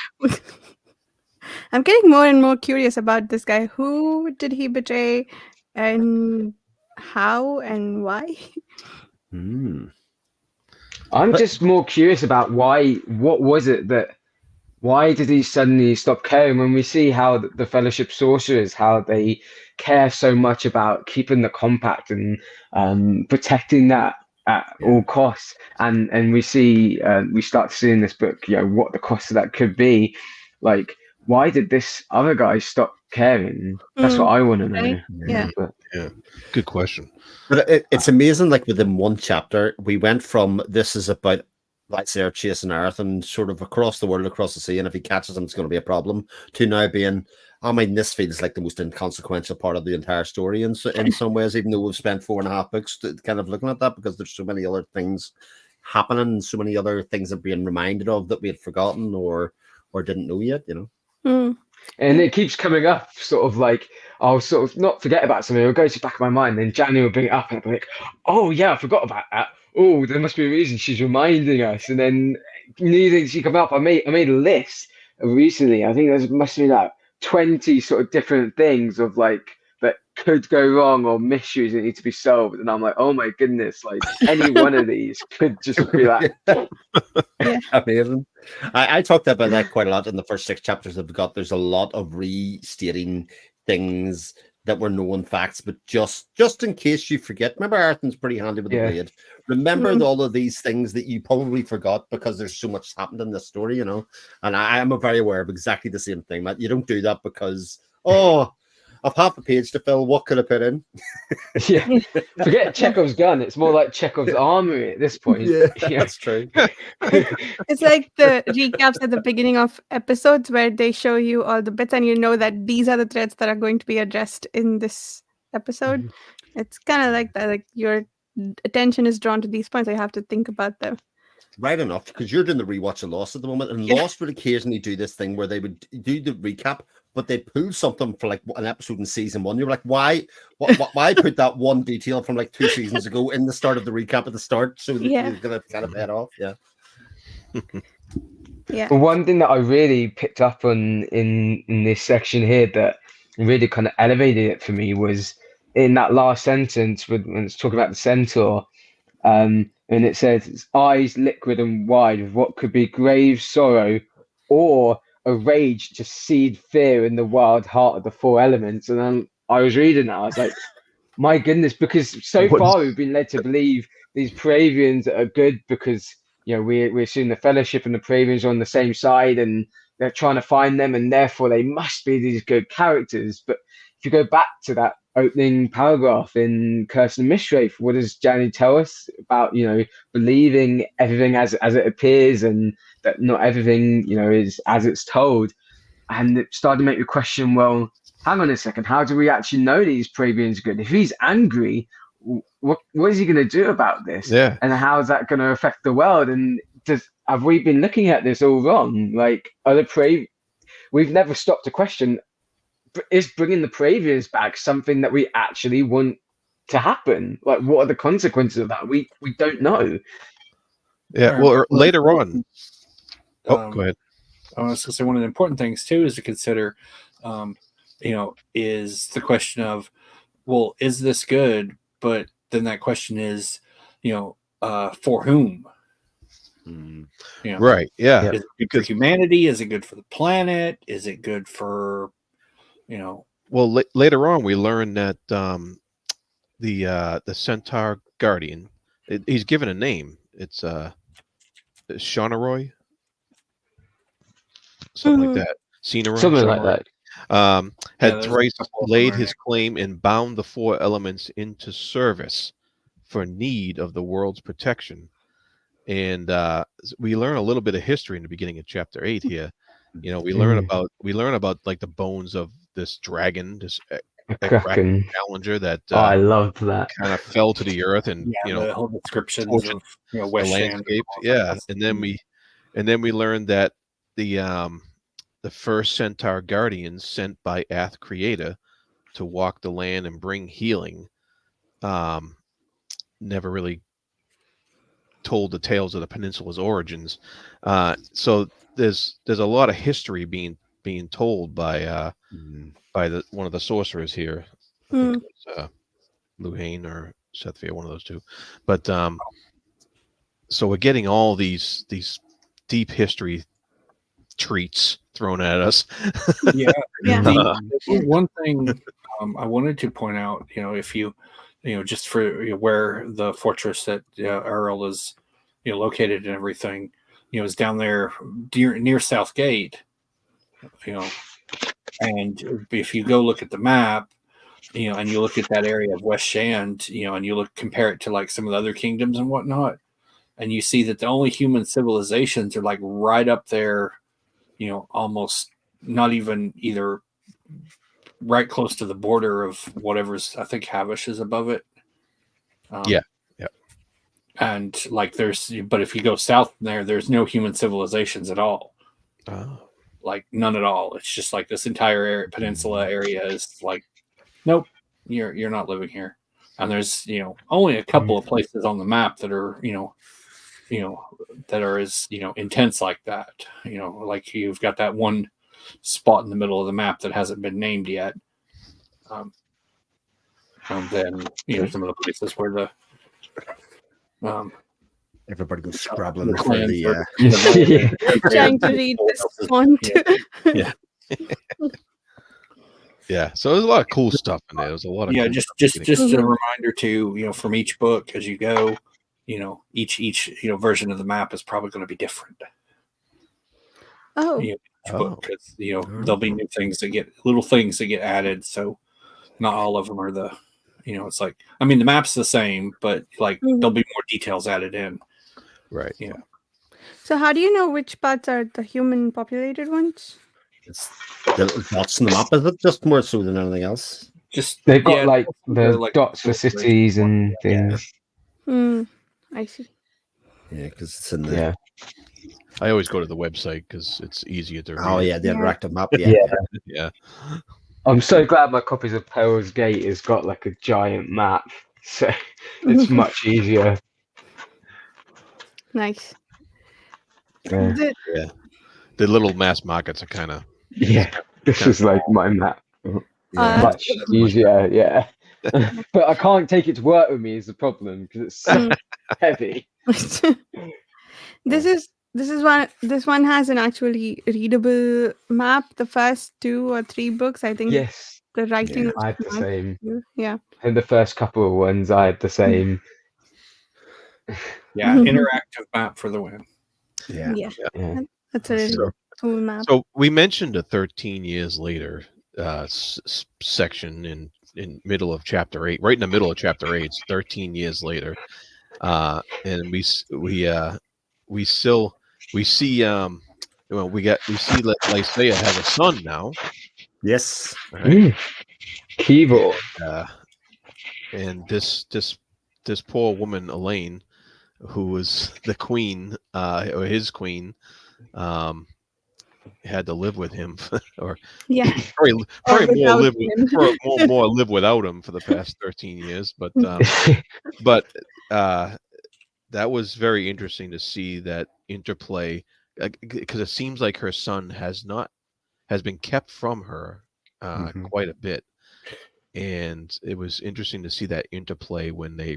[SPEAKER 1] I'm getting more and more curious about this guy. Who did he betray, and how and why?
[SPEAKER 5] I'm just more curious about what was it that why did he suddenly stop caring when we see how the Fellowship sorcerers, how they care so much about keeping the compact and protecting that at all costs, and we see we start to see in this book, what the cost of that could be. Like, why did this other guy stop caring? That's what
[SPEAKER 1] Mm,
[SPEAKER 5] I want to
[SPEAKER 1] right?
[SPEAKER 5] know.
[SPEAKER 1] Yeah.
[SPEAKER 5] But
[SPEAKER 4] Yeah, good question.
[SPEAKER 3] But it's amazing, like within one chapter, we went from this is about Lightsayer chasing Aerith sort of across the world, across the sea, and if he catches him, it's going to be a problem, to now being, I mean, this feels like the most inconsequential part of the entire story in some ways, even though we've spent 4.5 books kind of looking at that, because there's so many other things happening, and so many other things are being reminded of that we had forgotten or didn't know yet, you know.
[SPEAKER 1] Mm,
[SPEAKER 5] And it keeps coming up, sort of like I'll sort of not forget about something. It'll go to the back of my mind. Then Janny will bring it up, and I'll be like, "Oh yeah, I forgot about that. Oh, there must be a reason she's reminding us." And then new things she come up. I made a list recently. I think there's must be like 20 sort of different things of like that could go wrong or mysteries that need to be solved. And I'm like, oh my goodness, like any one of these could just be like,
[SPEAKER 1] yeah.
[SPEAKER 3] Amazing. I talked about that quite a lot in the first 6 chapters that we got. There's a lot of restating things that were known facts, but just in case you forget, remember Arthur's pretty handy with the
[SPEAKER 5] yeah.
[SPEAKER 3] blade. Remember
[SPEAKER 1] Mm.
[SPEAKER 3] all of these things that you probably forgot because there's so much happened in this story, you know. And I am very aware of exactly the same thing, Matt. You don't do that because I've half a page to fill. What could I put in?
[SPEAKER 5] Yeah, forget Chekhov's gun. It's more like Chekhov's armory at this point.
[SPEAKER 3] Yeah,
[SPEAKER 5] Yeah.
[SPEAKER 3] that's true.
[SPEAKER 1] It's like the recaps at the beginning of episodes where they show you all the bits and you know that these are the threads that are going to be addressed in this episode. It's kind of like that, like your attention is drawn to these points, so you have to think about them.
[SPEAKER 3] Right enough, because you're doing the rewatch of Lost at the moment, and
[SPEAKER 1] Yeah.
[SPEAKER 3] Lost would occasionally do this thing where they would do the recap, but they pull something for like an episode in season one. You're like, why put that one detail from like 2 seasons ago in the start of the recap at the start so that
[SPEAKER 1] Yeah.
[SPEAKER 3] you're gonna kind of head off? Yeah.
[SPEAKER 1] Yeah.
[SPEAKER 5] But one thing that I really picked up on in this section here that really kind of elevated it for me was in that last sentence when it's talking about the centaur. And it says, its eyes liquid and wide with what could be grave sorrow or a rage to seed fear in the wild heart of the four elements. And then I was reading that, I was like, my goodness, because so
[SPEAKER 4] What
[SPEAKER 5] far we've been led to believe these Praevians are good because we're seeing the Fellowship and the Praevians are on the same side and they're trying to find them and therefore they must be these good characters. But if you go back to that opening paragraph in Curse and Mistwraith, what does Janny tell us about believing everything as it appears and that not everything is as it's told? And it started to make me question, well, hang on a second, how do we actually know these Praevians good? If he's angry, what is he going to do about this?
[SPEAKER 4] Yeah.
[SPEAKER 5] And how is that going to affect the world? And have we been looking at this all wrong? Like, we've never stopped to question, is bringing the Praevians back something that we actually want to happen? Like, what are the consequences of that? We don't know.
[SPEAKER 4] Yeah. Well, later on. Oh, go ahead.
[SPEAKER 2] I was going to say one of the important things too is to consider, is the question of, well, is this good? But then that question is, for whom?
[SPEAKER 4] Right. Yeah.
[SPEAKER 2] Is it good for humanity? Is it good for the planet? Is it good for,
[SPEAKER 4] Well, later on we learn that the Centaur Guardian, he's given a name. It's Shaunaroy, something like that. Cineroy,
[SPEAKER 5] Something like that.
[SPEAKER 4] Had thrice laid his claim and bound the four elements into service for need of the world's protection. And we learn a little bit of history in the beginning of chapter 8 here. We learn about like the bones of this dragon, this
[SPEAKER 5] Kraken
[SPEAKER 4] challenger that
[SPEAKER 5] I loved that.
[SPEAKER 4] kind of fell to the earth and
[SPEAKER 2] the whole descriptions
[SPEAKER 4] tortured
[SPEAKER 2] of
[SPEAKER 4] the
[SPEAKER 2] West
[SPEAKER 4] landscape. Yeah, and then we learned that the first Centaur Guardians sent by Ath Creator to walk the land and bring healing never really told the tales of the peninsula's origins. So there's a lot of history being told by one of the sorcerers here. I think it was Luhane or Sethvia, one of those two. But so we're getting all these deep history treats thrown at us.
[SPEAKER 2] Yeah.
[SPEAKER 1] Yeah.
[SPEAKER 2] The one thing I wanted to point out, if you just for where the fortress that Earl is, located and everything, is down there near South Gate, and if you go look at the map, and you look at that area of West Shand, and you compare it to like some of the other kingdoms and whatnot, and you see that the only human civilizations are like right up there, almost not even either right close to the border of whatever's, I think Havish is above it.
[SPEAKER 4] Yeah.
[SPEAKER 2] And like but if you go south from there's no human civilizations at all.
[SPEAKER 4] Oh.
[SPEAKER 2] Like none at all. It's just like this entire peninsula area is like, nope, you're not living here. And there's only a couple of places on the map that are that are as intense like that. Like you've got that one spot in the middle of the map that hasn't been named yet. And then some of the places where the
[SPEAKER 3] Everybody goes scrabbling
[SPEAKER 2] the
[SPEAKER 3] for
[SPEAKER 2] clans
[SPEAKER 3] the.
[SPEAKER 2] are
[SPEAKER 1] Trying to read this font.
[SPEAKER 4] Yeah. Yeah. So there's a lot of cool stuff in there. There's a lot of cool
[SPEAKER 2] just
[SPEAKER 4] stuff.
[SPEAKER 2] a reminder too, from each book as you go, each version of the map is probably going to be different.
[SPEAKER 1] Oh,
[SPEAKER 2] Each book, because there'll be new things that get added. So not all of them are the, it's like, I mean, the map's the same, but like there'll be more details added in.
[SPEAKER 4] Right.
[SPEAKER 2] Yeah.
[SPEAKER 1] so how do you know which parts are the human populated ones?
[SPEAKER 3] It's the little dots in the map. Is it just more so than anything else?
[SPEAKER 2] Just
[SPEAKER 5] They've got like
[SPEAKER 2] they're
[SPEAKER 5] the
[SPEAKER 2] like
[SPEAKER 5] dots for cities and things.
[SPEAKER 1] I see.
[SPEAKER 3] Yeah, because it's in the.
[SPEAKER 5] Yeah.
[SPEAKER 4] I always go to the website because it's easier to read.
[SPEAKER 3] Oh yeah, the
[SPEAKER 1] Yeah.
[SPEAKER 3] interactive map.
[SPEAKER 5] Yeah.
[SPEAKER 4] Yeah.
[SPEAKER 5] I'm so glad my copies of Peril's Gate has got like a giant map, so it's much easier.
[SPEAKER 1] Nice.
[SPEAKER 5] Yeah.
[SPEAKER 1] The-
[SPEAKER 4] The little mass markets are kind of
[SPEAKER 5] Yeah, this is like my map.
[SPEAKER 3] Yeah.
[SPEAKER 5] Much easier, yeah. But I can't take it to work with me is the problem because it's so heavy.
[SPEAKER 1] this one has an actually readable map. The first 2 or 3 books, I think
[SPEAKER 5] Yes,
[SPEAKER 1] the writing
[SPEAKER 3] Yeah.
[SPEAKER 1] was
[SPEAKER 5] I had the
[SPEAKER 1] not
[SPEAKER 5] same.
[SPEAKER 1] good. Yeah.
[SPEAKER 5] In the first couple of ones, I had the same.
[SPEAKER 2] Yeah, interactive map for the win.
[SPEAKER 3] Yeah.
[SPEAKER 5] Yeah.
[SPEAKER 1] That's a really
[SPEAKER 4] So-
[SPEAKER 1] cool map.
[SPEAKER 4] So we mentioned a 13 years later section in middle of chapter 8, right in the middle of chapter 8. It's 13 years later, and we see we see that Lysaea has a son now,
[SPEAKER 3] Yes.
[SPEAKER 4] right?
[SPEAKER 5] Keyboard.
[SPEAKER 4] And this poor woman Elaine, who was the queen or his queen, had to live with him, or
[SPEAKER 1] Yeah.
[SPEAKER 4] probably
[SPEAKER 1] without him.
[SPEAKER 4] more live without him for the past 13 years. But that was very interesting to see that interplay, because it seems like her son has been kept from her quite a bit, and it was interesting to see that interplay when they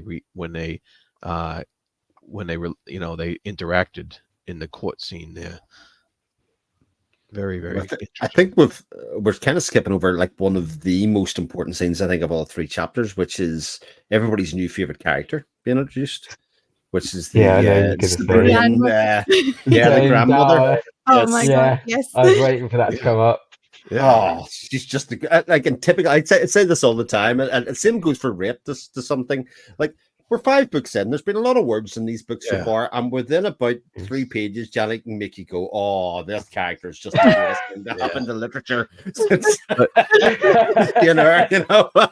[SPEAKER 4] interacted in the court scene there. Very, very interesting.
[SPEAKER 3] I think we're kind of skipping over like one of the most important scenes I think of all 3 chapters, which is everybody's new favorite character being introduced, which is the
[SPEAKER 5] Yeah, I know you're gonna say
[SPEAKER 3] Sabrinian, the grandmother.
[SPEAKER 1] Oh my god,
[SPEAKER 5] Yeah,
[SPEAKER 1] yes.
[SPEAKER 5] I was waiting for that to come up.
[SPEAKER 4] Yeah.
[SPEAKER 3] Oh, she's just like in typical. I'd say this all the time, and same goes for rape to something. Like we're 5 books in. There's been a lot of words in these books so far, and within about 3 pages, Janny can make you go, "Oh, this character is just the greatest thing that happened to literature since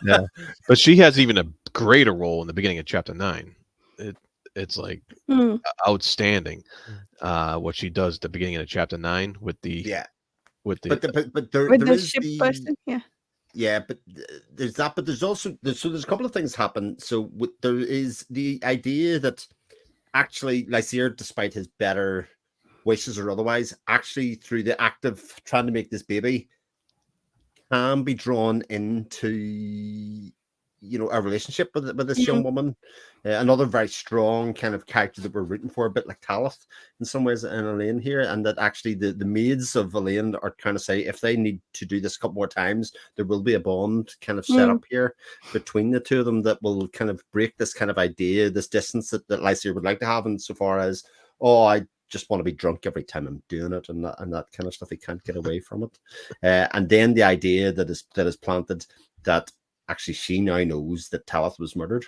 [SPEAKER 4] Yeah. But she has even a greater role in the beginning of chapter 9. It's like outstanding what she does at the beginning of chapter 9 with the
[SPEAKER 3] but
[SPEAKER 1] With
[SPEAKER 3] there
[SPEAKER 1] the
[SPEAKER 3] is
[SPEAKER 1] ship
[SPEAKER 3] the
[SPEAKER 1] person, yeah.
[SPEAKER 3] but there's that, but there's also there's a couple of things happen. So there is the idea that actually Lysaea, despite his better wishes or otherwise, actually through the act of trying to make this baby, can be drawn into a relationship with this young woman. Another very strong kind of character that we're rooting for, a bit like Talith in some ways, and Elaine here, and that actually the maids of Elaine are kind of say if they need to do this a couple more times, there will be a bond kind of set up here between the two of them that will kind of break this kind of idea, this distance that Lysair would like to have, insofar as, oh, I just want to be drunk every time I'm doing it, and that kind of stuff. He can't get away from it. And then the idea that is planted that actually she now knows that Talith was murdered.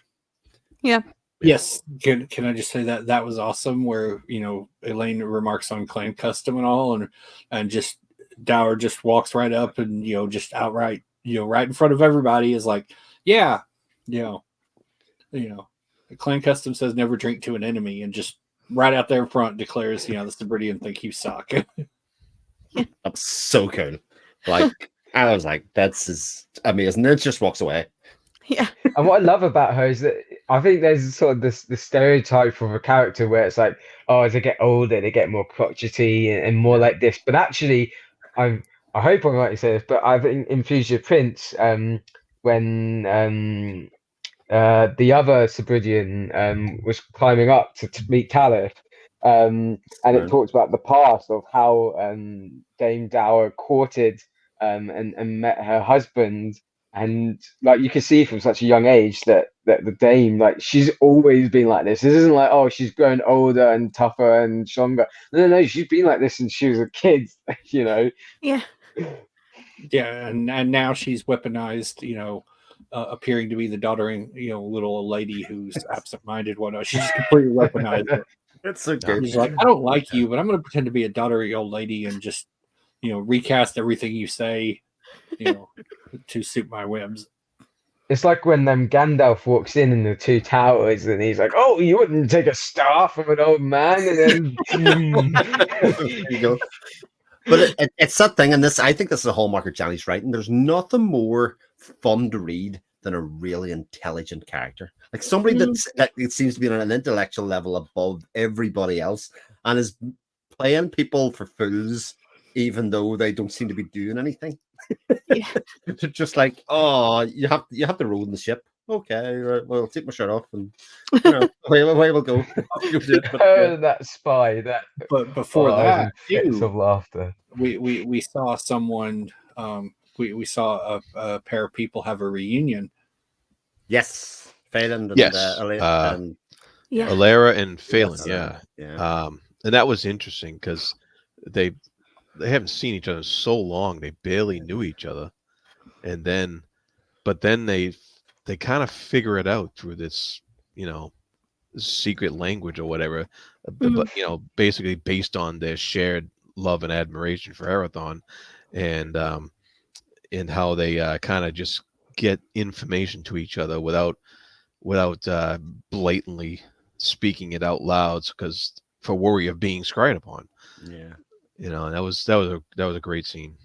[SPEAKER 1] Yeah.
[SPEAKER 2] Yes. Can I just say that was awesome, where Elaine remarks on clan custom and all, and just Dower just walks right up and just outright right in front of everybody is like, yeah, the clan custom says never drink to an enemy, and just right out there in front declares the Cibridian think you suck.
[SPEAKER 3] That's so cool. Like, I was like, that's amazing. It just walks away.
[SPEAKER 1] Yeah.
[SPEAKER 5] And what I love about her is that I think there's sort of the stereotype of a character where it's like, oh, as they get older, they get more crotchety and more like this. But actually, I hope I'm right to say this, but I think in Future Prince, when the other Cibridian was climbing up to meet Talith, and it talks about the past of how Dame Dower courted and met her husband. And like you can see from such a young age that the Dame, like, she's always been like this. This isn't like, oh, she's grown older and tougher and stronger. No, she's been like this since she was a kid.
[SPEAKER 1] Yeah.
[SPEAKER 2] Yeah, and now she's weaponized. Appearing to be the doddering, little old lady who's absent-minded, whatnot. She's just completely weaponized it.
[SPEAKER 3] It's so good.
[SPEAKER 2] She's like, I don't like you, but I'm going to pretend to be a doddering old lady and just, recast everything you say, to suit my whims.
[SPEAKER 5] It's like when Gandalf walks in the Two Towers and he's like, oh, you wouldn't take a star from an old man, and then
[SPEAKER 3] There you go. But it's that thing, and I think this is a hallmark of Janny's writing. There's nothing more fun to read than a really intelligent character, like somebody that it seems to be on an intellectual level above everybody else, and is playing people for fools, even though they don't seem to be doing anything.
[SPEAKER 1] Yeah.
[SPEAKER 3] They're just like, oh, you have to roll in the ship. Okay, right, well, I'll take my shirt off and away we'll go.
[SPEAKER 5] that spy.
[SPEAKER 2] But before that,
[SPEAKER 5] fits of laughter.
[SPEAKER 2] We saw someone. We saw a pair of people have a reunion.
[SPEAKER 3] Yes, Phelan and
[SPEAKER 4] Yes.
[SPEAKER 3] Alara
[SPEAKER 4] and Phelan. Yeah. And that was interesting because they haven't seen each other so long. They barely knew each other, but then they kind of figure it out through this, secret language or whatever, but basically based on their shared love and admiration for Arathon, and how they kind of just get information to each other without blatantly speaking it out loud, because for worry of being scryed upon.
[SPEAKER 3] Yeah.
[SPEAKER 4] And that was a great scene.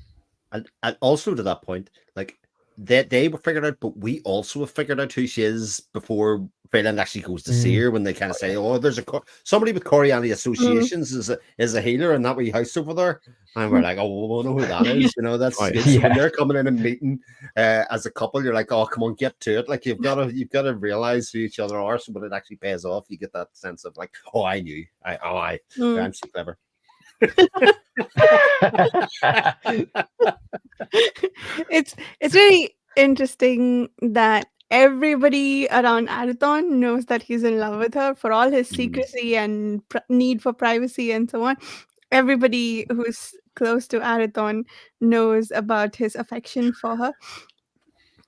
[SPEAKER 3] And also to that point, like they were figured out, but we also have figured out who she is before Phelan actually goes to see her, when they kind of say, oh, there's somebody with Coriani associations is a healer in that wee house over there. And we're like, oh, we know who that is. That's good. So when they're coming in and meeting as a couple, you're like, oh, come on, get to it. Like you've got to realize who each other are. So when it actually pays off, you get that sense of like, oh, I knew. I'm so clever.
[SPEAKER 1] It's really interesting that everybody around Arathon knows that he's in love with her, for all his secrecy and need for privacy and so on. Everybody who's close to Arathon knows about his affection for her.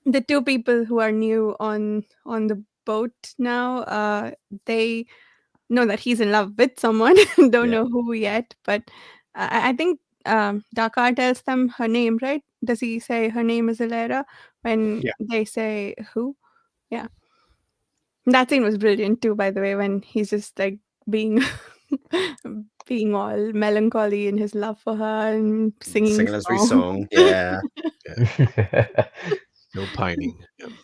[SPEAKER 1] The two people who are new on the boat now, they know that he's in love with someone. Don't know who yet, but I think Dakar tells them her name, right? Does he say her name is Alera when they say who? Yeah. That scene was brilliant too, by the way, when he's just like being being all melancholy in his love for her and singing
[SPEAKER 3] his wee song. Yeah.
[SPEAKER 4] No pining.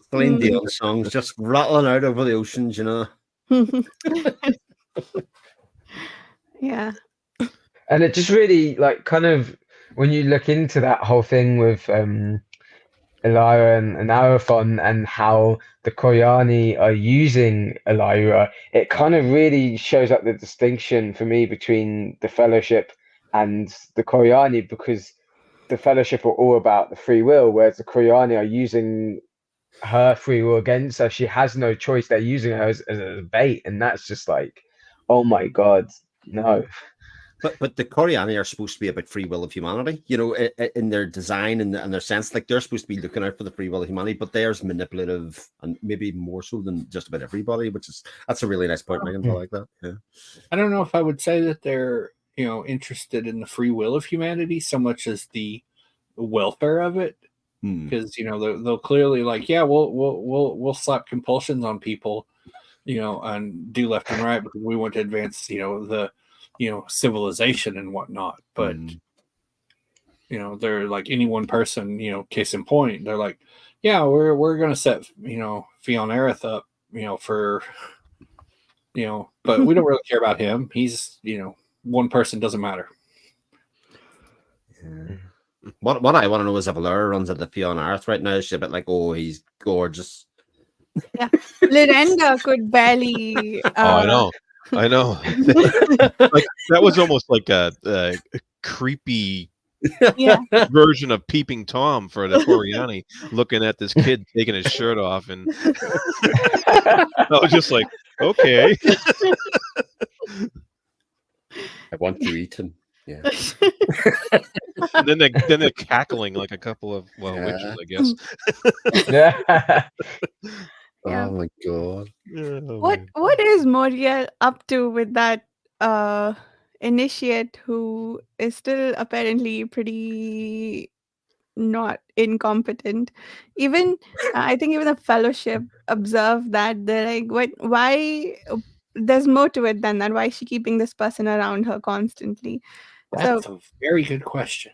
[SPEAKER 3] Celine Dion songs just rattling out over the oceans,
[SPEAKER 1] Yeah.
[SPEAKER 5] And it just really, like, kind of, when you look into that whole thing with Elira and Arathon, and how the Koyani are using Elira, it kind of really shows up the distinction for me between the Fellowship and the Koyani, because the Fellowship are all about the free will, whereas the Koyani are using her free will against her. She has no choice. They're using her as a bait, and that's just like, oh my god, no.
[SPEAKER 3] But the Koreani are supposed to be about free will of humanity, you know, in their design and their sense. Like they're supposed to be looking out for the free will of humanity, but theirs manipulative and maybe more so than just about everybody. That's a really nice point, Megan. I like that. Yeah.
[SPEAKER 2] I don't know if I would say that they're interested in the free will of humanity so much as the welfare of it, because they'll clearly like, yeah, we'll slap compulsions on people, and do left and right because we want to advance the civilization and whatnot. But they're like any one person, case in point, they're like, yeah, we're gonna set Fionn Aerith up for but we don't really care about him. He's one person, doesn't matter.
[SPEAKER 3] Yeah. What I want to know is if Allura runs into Fionn Aerith right now, she's a bit like, oh, he's gorgeous.
[SPEAKER 1] Yeah, Lyrenda could barely.
[SPEAKER 4] I know. Like that was almost like a creepy version of Peeping Tom for the Koreani, looking at this kid taking his shirt off, and I was just like, okay.
[SPEAKER 3] I want to eat him. Yeah.
[SPEAKER 4] And then they're cackling like a couple of witches, I guess.
[SPEAKER 5] Yeah.
[SPEAKER 3] Oh my god.
[SPEAKER 1] What is Moriel up to with that initiate who is still apparently pretty not incompetent? Even I think even the Fellowship observed that. They're like, why there's more to it than that. Why is she keeping this person around her constantly?
[SPEAKER 2] That's a very good question.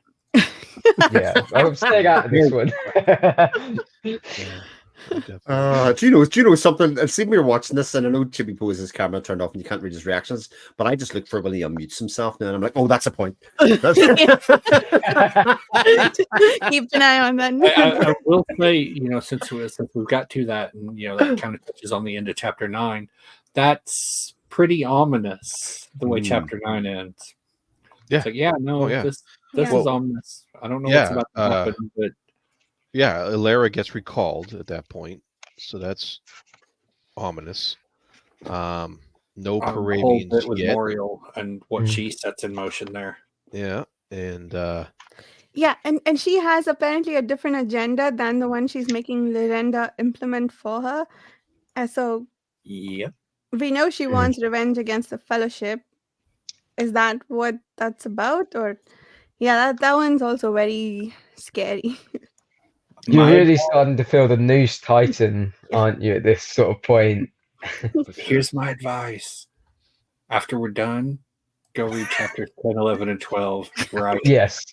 [SPEAKER 5] Yeah, I'm staying out of this one.
[SPEAKER 3] Do you know something? I've seen we were watching this, and I know Chippy Poe has his camera turned off, and you can't read his reactions. But I just look for when he unmutes himself now, and I'm like, oh, that's a point.
[SPEAKER 1] Keep an eye on that.
[SPEAKER 2] I will say, since we've got to that, and that kind of touches on the end of chapter 9, that's pretty ominous the way chapter 9 ends.
[SPEAKER 4] Yeah.
[SPEAKER 2] It's like, this is ominous. I don't know what's about to happen, but
[SPEAKER 4] Elira gets recalled at that point, so that's ominous. No Parabians
[SPEAKER 2] with
[SPEAKER 4] yet.
[SPEAKER 2] Moriel and what she sets in motion there.
[SPEAKER 4] Yeah, and
[SPEAKER 1] yeah, and she has apparently a different agenda than the one she's making Lyrenda implement for her. So
[SPEAKER 2] yep,
[SPEAKER 1] we know she wants revenge against the Fellowship. Is that what that's about? Or that one's also very scary.
[SPEAKER 5] You're really starting to feel the noose tighten, aren't you, at this sort of point?
[SPEAKER 2] Here's my advice. After we're done, go read chapters 10, 11, and 12. Right?
[SPEAKER 5] Yes.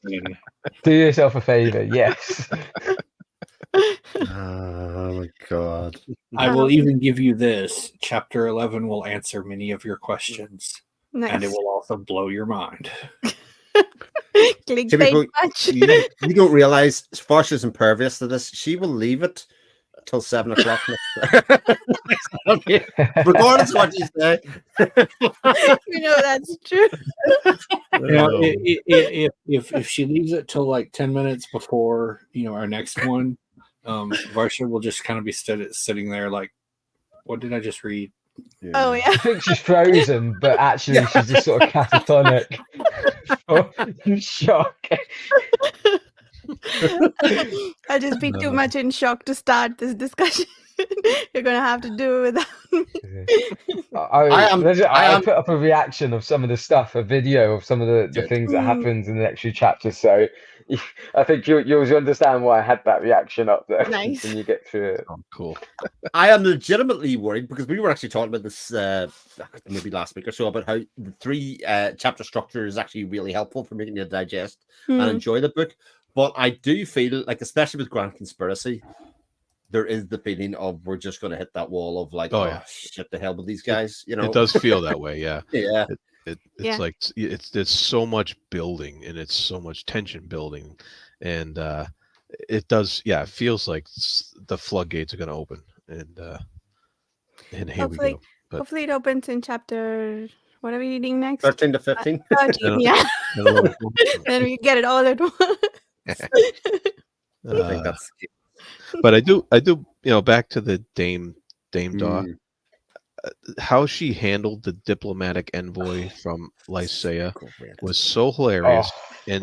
[SPEAKER 5] Do yourself a favor. Yes.
[SPEAKER 3] Oh my god.
[SPEAKER 2] I will even give you this. Chapter 11 will answer many of your questions.
[SPEAKER 1] Nice.
[SPEAKER 2] And it will also blow your mind.
[SPEAKER 1] Clickbait much.
[SPEAKER 3] You don't realize Farsha is impervious to this. She will leave it till 7 o'clock. Regardless of what you say.
[SPEAKER 1] That's true.
[SPEAKER 2] If she leaves it till like 10 minutes before our next one, Varsha will just kind of be sitting there like, what did I just read?
[SPEAKER 3] Yeah.
[SPEAKER 1] Oh yeah.
[SPEAKER 5] I think she's frozen, but actually she's just sort of catatonic. Shock.
[SPEAKER 1] I'll just be too much in shock to start this discussion. You're gonna have to do it without me.
[SPEAKER 5] I put up a reaction of some of the stuff, a video of some of the things that happens in the next few chapters. So I think you'll understand why I had that reaction up there.
[SPEAKER 1] Nice.
[SPEAKER 5] When you get through it.
[SPEAKER 4] Oh, cool.
[SPEAKER 3] I am legitimately worried because we were actually talking about this maybe last week or so about how the 3 chapter structure is actually really helpful for making you digest and enjoy the book. But I do feel like, especially with Grand Conspiracy, there is the feeling of we're just going to hit that wall of like, shit, the hell with these guys.
[SPEAKER 4] It does feel that way, yeah.
[SPEAKER 3] Yeah.
[SPEAKER 4] It's like there's so much building and it's so much tension building, and it does. Yeah, it feels like the floodgates are going to open, and here we
[SPEAKER 1] Hopefully,
[SPEAKER 4] go. But
[SPEAKER 1] hopefully it opens in chapter. What are we reading next?
[SPEAKER 3] 13 to
[SPEAKER 1] Uh,
[SPEAKER 3] 15.
[SPEAKER 1] 13.
[SPEAKER 4] don't-
[SPEAKER 1] Yeah.
[SPEAKER 4] I don't know which one.
[SPEAKER 1] Then we get it all at once.
[SPEAKER 3] I think
[SPEAKER 4] Uh,
[SPEAKER 3] that's
[SPEAKER 4] but I do. Back to the Dame Daw.
[SPEAKER 3] Mm.
[SPEAKER 4] How she handled the diplomatic envoy from Lycia
[SPEAKER 3] Great.
[SPEAKER 4] was so
[SPEAKER 5] Oh.
[SPEAKER 4] hilarious and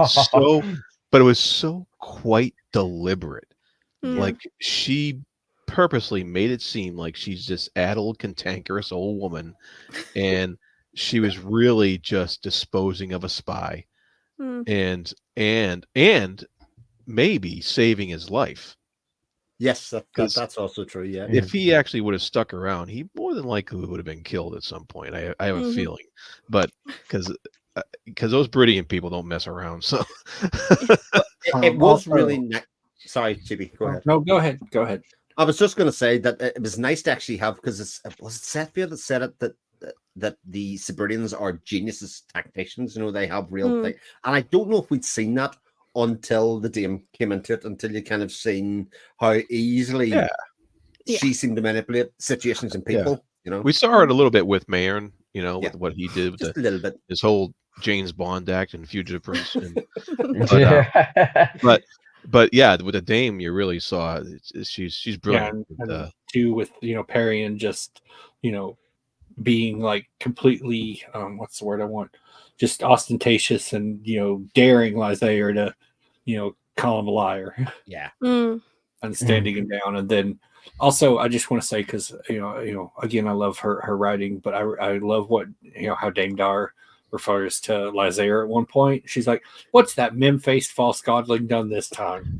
[SPEAKER 4] but it was so quite deliberate.
[SPEAKER 1] Mm.
[SPEAKER 4] Like she purposely made it seem like she's this addled, cantankerous old woman, and she was really just disposing of a spy
[SPEAKER 1] Mm.
[SPEAKER 4] and maybe saving his life.
[SPEAKER 3] Yes,
[SPEAKER 4] Because
[SPEAKER 3] that's also true. Yeah.
[SPEAKER 4] if he actually would have stuck around, he more than likely would have been killed at some point. I have a
[SPEAKER 1] Mhm.
[SPEAKER 4] feeling, but because those Brittian people don't mess around. So
[SPEAKER 3] It was
[SPEAKER 2] Also-
[SPEAKER 3] really sorry, Chibi, go ahead.
[SPEAKER 2] No, go ahead. Go ahead.
[SPEAKER 3] I was just going to say that it was nice to actually have, because was it Sethvia that said it, that the Cyberdians are geniuses tacticians. They have real
[SPEAKER 1] Mm.
[SPEAKER 3] thing, and I don't know if we'd seen that until the Dame came into it, until you kind of seen how easily
[SPEAKER 4] Yeah.
[SPEAKER 3] she seemed to manipulate situations and
[SPEAKER 4] Yeah.
[SPEAKER 3] people.
[SPEAKER 4] we saw it a little bit with Mayern,
[SPEAKER 3] Yeah.
[SPEAKER 4] with what he did with
[SPEAKER 3] Just a little bit.
[SPEAKER 4] his whole James Bond act and Fugitive Prince,
[SPEAKER 5] Yeah.
[SPEAKER 4] but yeah, with the Dame, you really saw she's
[SPEAKER 2] Yeah,
[SPEAKER 4] brilliant.
[SPEAKER 2] and too with Perry and just being like completely what's the word I want, just ostentatious and daring Lysair to call him a liar
[SPEAKER 3] Yeah.
[SPEAKER 1] Mm.
[SPEAKER 2] and standing him down. And then also I just want to say, because again, I love her writing, but I love what how Dame Dar refers to Lysair at one point. She's like, "What's that mem-faced false godling done this time?"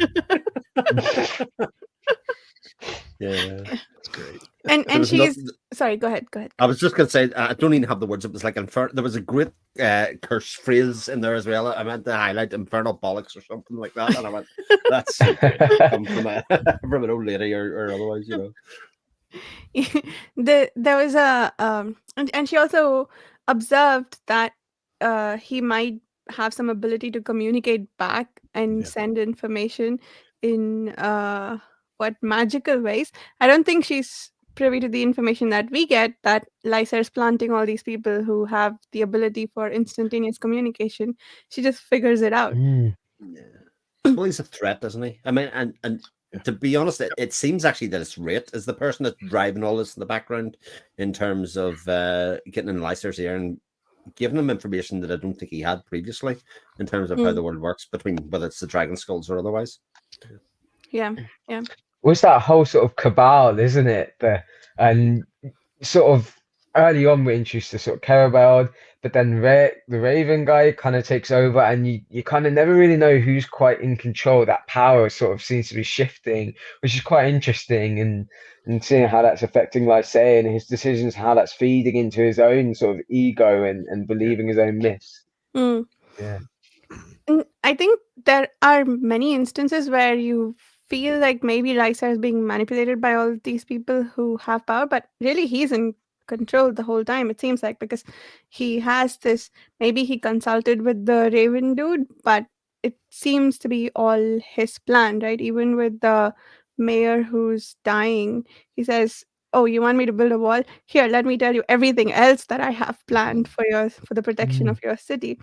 [SPEAKER 3] Yeah.
[SPEAKER 4] That's great.
[SPEAKER 1] And
[SPEAKER 3] There was
[SPEAKER 1] she's
[SPEAKER 3] nothing-
[SPEAKER 1] sorry. Go ahead. Go ahead.
[SPEAKER 3] I was just going to say, I don't even have the words. It was like there was a great curse phrase in there as well. I meant to highlight infernal bollocks or something like that, and I went, "That's so great." Come from from an old lady or otherwise,
[SPEAKER 1] There was a and she also observed that he might have some ability to communicate back and
[SPEAKER 4] Yeah.
[SPEAKER 1] send information in what magical ways. I don't think she's privy to the information that we get, that Lysa's planting all these people who have the ability for instantaneous communication. She just figures it out.
[SPEAKER 3] Yeah. Well, he's a threat, isn't he? I mean, and to be honest, it seems actually that it's Rate is the person that's driving all this in the background in terms of getting in Lysa's ear and giving him information that I don't think he had previously in terms of how the world works, between whether it's the dragon skulls or otherwise.
[SPEAKER 1] Yeah.
[SPEAKER 5] Was that whole sort of cabal, isn't it? And sort of early on we're introduced to sort of Carabald, but then the Raven guy kind of takes over, and you kind of never really know who's quite in control. That power sort of seems to be shifting, which is quite interesting, and seeing how that's affecting Lysae and his decisions, how that's feeding into his own sort of ego and believing his own myths.
[SPEAKER 1] Mm.
[SPEAKER 5] Yeah.
[SPEAKER 1] And I think there are many instances where you feel like maybe Lysa is being manipulated by all these people who have power, but really he's in control the whole time, it seems like, because he has this, maybe he consulted with the Raven dude, but it seems to be all his plan, right? Even with the mayor who's dying, he says, "Oh, you want me to build a wall? Here, let me tell you everything else that I have planned for the protection of your city."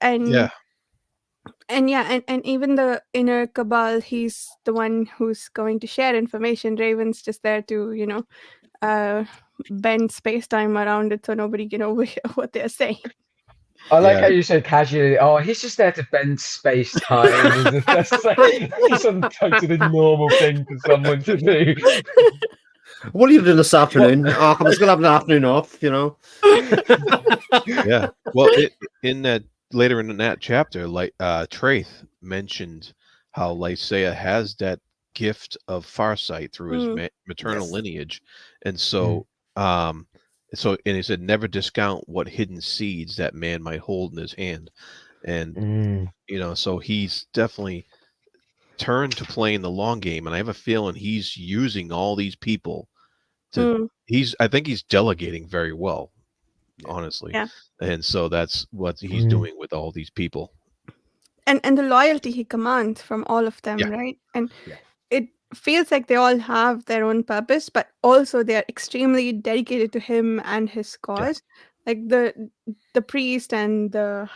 [SPEAKER 1] And
[SPEAKER 4] Yeah.
[SPEAKER 1] and even the inner cabal, he's the one who's going to share information. Raven's just there to bend space-time around it so nobody can overhear what they're saying.
[SPEAKER 5] I like
[SPEAKER 4] Yeah.
[SPEAKER 5] how you said casually, "Oh, he's just there to bend space time." That's like some totally normal thing for someone to do.
[SPEAKER 3] What are you doing this afternoon? Oh, I'm just going to have an afternoon off,
[SPEAKER 4] Yeah. Well, in that later in that chapter, like Traith mentioned how Lysaea has that gift of farsight through his maternal
[SPEAKER 3] Yes.
[SPEAKER 4] lineage, and so and he said never discount what hidden seeds that man might hold in his hand, and so he's definitely turned to playing the long game, and I have a feeling he's using all these people to. I think he's delegating very well, honestly.
[SPEAKER 1] Yeah.
[SPEAKER 4] And so that's what he's doing with all these people.
[SPEAKER 1] and the loyalty he commands from all of them,
[SPEAKER 4] Yeah.
[SPEAKER 1] right? And
[SPEAKER 3] Yeah.
[SPEAKER 1] it feels like they all have their own purpose, but also they are extremely dedicated to him and his cause. Like the priest and the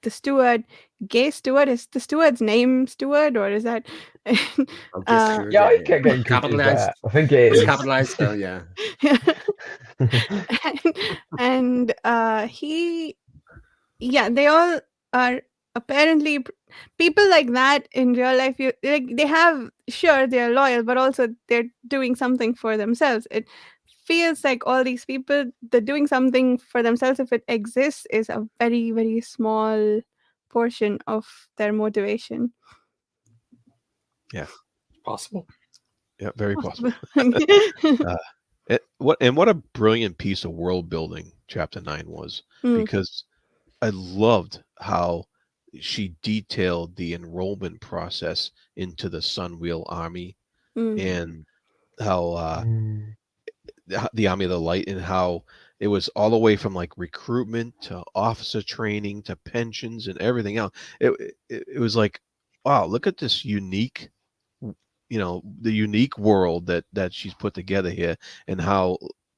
[SPEAKER 1] steward, gay steward, is the steward's name Steward, or is that
[SPEAKER 3] I'll get
[SPEAKER 1] uh
[SPEAKER 3] screwed.
[SPEAKER 5] Yeah,
[SPEAKER 3] Yeah,
[SPEAKER 5] I
[SPEAKER 3] yeah.
[SPEAKER 5] kept getting confused with
[SPEAKER 3] Capitalized.
[SPEAKER 5] that. I think it
[SPEAKER 3] It's
[SPEAKER 5] is.
[SPEAKER 3] capitalized. So yeah.
[SPEAKER 1] and he, yeah, they all are apparently people like that in real life. You like, they have, sure, they're loyal, but also they're doing something for themselves. It feels like all these people, the doing something for themselves, if it exists, is a very, very small portion of their motivation.
[SPEAKER 2] Possible.
[SPEAKER 4] Yeah, very possible.
[SPEAKER 1] Mm.
[SPEAKER 4] What a brilliant piece of world building Chapter 9 was, because I loved how she detailed the enrollment process into the Sunwheel Army,
[SPEAKER 1] Mm.
[SPEAKER 4] and how
[SPEAKER 5] Mm.
[SPEAKER 4] the Army of the Light, and how it was all the way from like recruitment to officer training to pensions and everything else. It was like, wow, look at this unique, the unique world that she's put together here, and how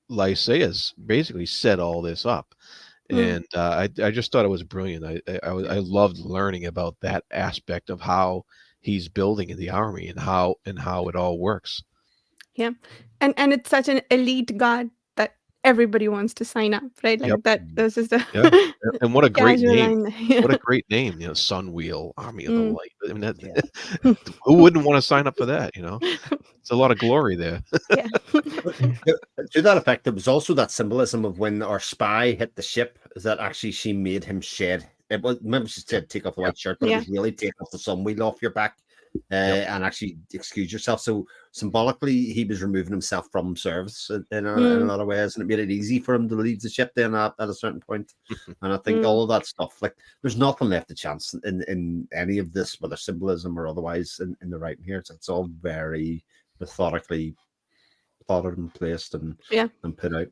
[SPEAKER 4] Lysaeus basically set all this up.
[SPEAKER 1] Mm.
[SPEAKER 4] And I just thought it was brilliant. I loved learning about that aspect of how he's building in the army, and how it all works.
[SPEAKER 1] Yeah. And it's such an elite guard that everybody wants to sign up, right?
[SPEAKER 4] Yep.
[SPEAKER 1] Like that, this is the
[SPEAKER 4] Yeah. And what a great
[SPEAKER 1] casual
[SPEAKER 4] name.
[SPEAKER 1] line. Yeah.
[SPEAKER 4] What a great name, Sunwheel, Army of the
[SPEAKER 1] Mm.
[SPEAKER 4] Light. I mean, that,
[SPEAKER 3] Yeah.
[SPEAKER 4] who wouldn't want to sign up for that? It's a lot of glory there.
[SPEAKER 1] Yeah.
[SPEAKER 3] But to that effect, there was also that symbolism of when our spy hit the ship, that actually she made him shed. It was, remember she said take off the white shirt, but it
[SPEAKER 1] Yeah.
[SPEAKER 3] was really take off the sun wheel off your back,
[SPEAKER 4] Yep.
[SPEAKER 3] and actually excuse yourself. So symbolically, he was removing himself from service in a
[SPEAKER 1] Mm.
[SPEAKER 3] lot of ways, and it made it easy for him to leave the ship then at a certain point. And I think
[SPEAKER 1] Mm.
[SPEAKER 3] all of that stuff, like there's nothing left to chance in any of this, whether symbolism or otherwise, in the writing here. It's all very methodically plotted and placed
[SPEAKER 1] Yeah.
[SPEAKER 3] and put out.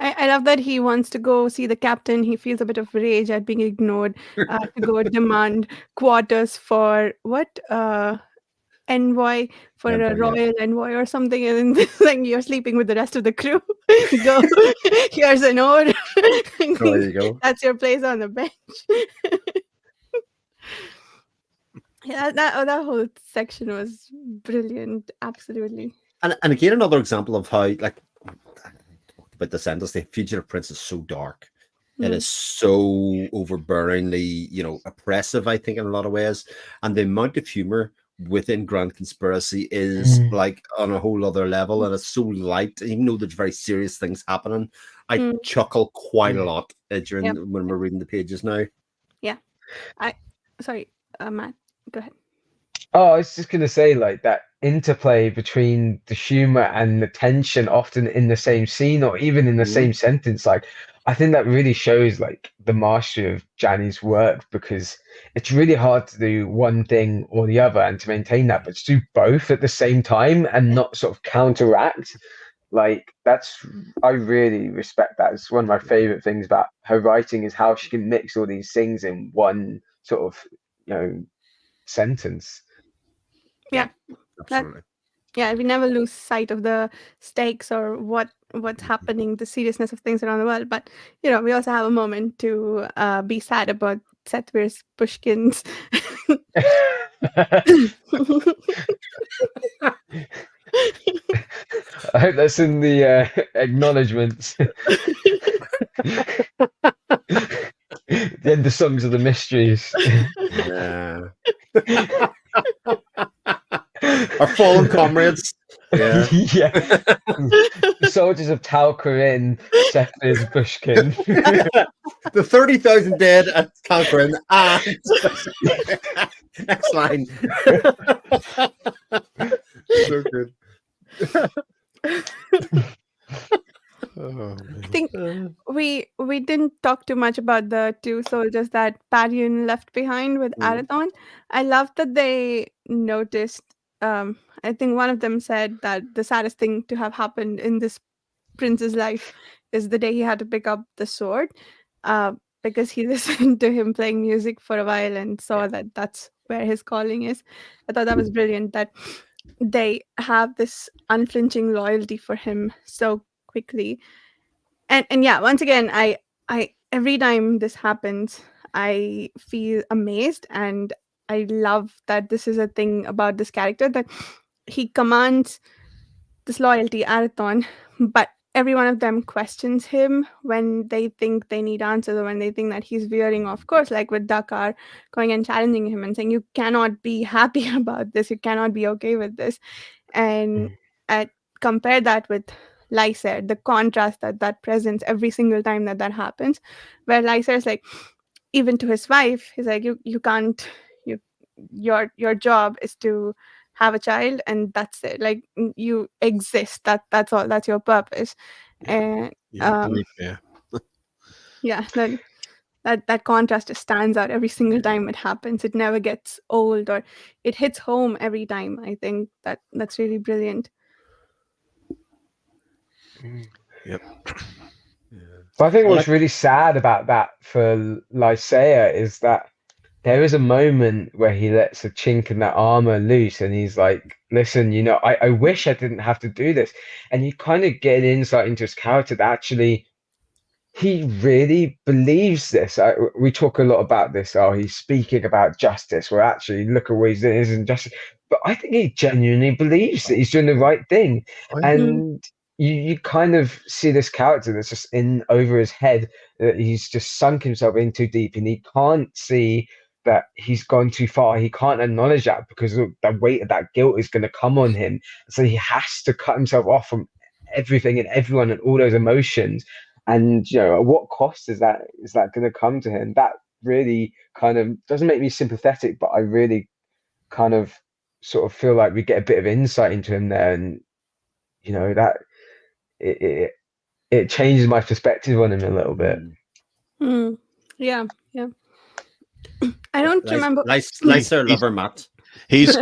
[SPEAKER 1] I love that he wants to go see the captain. He feels a bit of rage at being ignored, to go demand quarters for what? Envoy, for a
[SPEAKER 3] Envoy, yeah.
[SPEAKER 1] royal envoy or something, and then like, you're sleeping with the rest of the crew. Go, here's an order.
[SPEAKER 3] Oh, there you go.
[SPEAKER 1] That's your place on the bench. Yeah, that whole section was brilliant. Absolutely.
[SPEAKER 3] And again, another example of how, like, about the sentence, the Fugitive Prince is so dark. It
[SPEAKER 1] Mm.
[SPEAKER 3] is so overbearingly, oppressive, I think, in a lot of ways. And the amount of humor within Grand Conspiracy is
[SPEAKER 5] Mm.
[SPEAKER 3] like on a whole other level, and it's so light, even though there's very serious things happening. I
[SPEAKER 1] Mm.
[SPEAKER 3] chuckle quite a
[SPEAKER 5] Mm.
[SPEAKER 3] lot during
[SPEAKER 1] Yep.
[SPEAKER 3] when we're reading the pages now.
[SPEAKER 1] Sorry, Matt. Go ahead.
[SPEAKER 5] Oh, I was just gonna say, like, that interplay between the humor and the tension, often in the same scene or even in the
[SPEAKER 3] Mhm.
[SPEAKER 5] same sentence. Like, I think that really shows like the mastery of Janny's work, because it's really hard to do one thing or the other and to maintain that, but to do both at the same time and not sort of counteract. Like, I really respect that. It's one of my favorite things about her writing, is how she can mix all these things in one sort of, sentence.
[SPEAKER 1] Yeah.
[SPEAKER 3] Absolutely.
[SPEAKER 1] Yeah, we never lose sight of the stakes or what's happening, the seriousness of things around the world. But we also have a moment to be sad about Satvir Pushkin's.
[SPEAKER 5] I hope that's in the acknowledgements. The end of Songs of the Mysteries.
[SPEAKER 3] Yeah. Our fallen comrades. Yeah.
[SPEAKER 5] Yeah. The soldiers of Talcarin, Seth's Bushkin.
[SPEAKER 3] The 30,000 dead at Conquering. Next line. So good.
[SPEAKER 4] Oh, man.
[SPEAKER 1] I think we didn't talk too much about the two soldiers that Parion left behind with
[SPEAKER 3] Mhm.
[SPEAKER 1] Arathon. I love that they noticed. I think one of them said that the saddest thing to have happened in this prince's life is the day he had to pick up the sword. Uh, because he listened to him playing music for a while and saw that that's where his calling is. I thought that was brilliant that they have this unflinching loyalty for him so quickly. And yeah, once again, I every time this happens, I feel amazed, and I love that this is a thing about this character, that he commands this loyalty Arathon, but every one of them questions him when they think they need answers, or when they think that he's veering off course, like with Dakar going and challenging him and saying, "You cannot be happy about this, you cannot be okay with this." And at compare that with Lysair, the contrast that that presents every single time that that happens, where Lysair is like, even to his wife, he's like, you can't, you your job is to have a child, and that's it. Like, you exist. That's all. That's your purpose. And
[SPEAKER 4] Yeah, agreed. Yeah.
[SPEAKER 1] yeah, that contrast just stands out every single time it happens. It never gets old, or it hits home every time. I think that's really brilliant.
[SPEAKER 4] Yep.
[SPEAKER 5] But I think
[SPEAKER 3] Well,
[SPEAKER 5] what's really sad about that for Lysaea is that there is a moment where he lets a chink in that armor loose, and he's like, "Listen, I wish I didn't have to do this." And you kind of get an insight into his character that actually he really believes this. We talk a lot about this. Oh, he's speaking about justice. Well, actually, look at what he's doing. It isn't justice. But I think he genuinely believes that he's doing the right thing.
[SPEAKER 4] Oh, yeah.
[SPEAKER 1] Mm.
[SPEAKER 5] And you kind of see this character that's just in over his head, that he's just sunk himself in too deep, and he can't see that he's gone too far. He can't acknowledge that because the weight of that guilt is going to come on him. So he has to cut himself off from everything and everyone and all those emotions. And at what cost is that going to come to him? That really kind of doesn't make me sympathetic, but I really kind of sort of feel like we get a bit of insight into him there, and that it changes my perspective on him a little bit.
[SPEAKER 1] Mm. Yeah, yeah. I don't remember.
[SPEAKER 3] Lysair lover Matt.
[SPEAKER 4] He's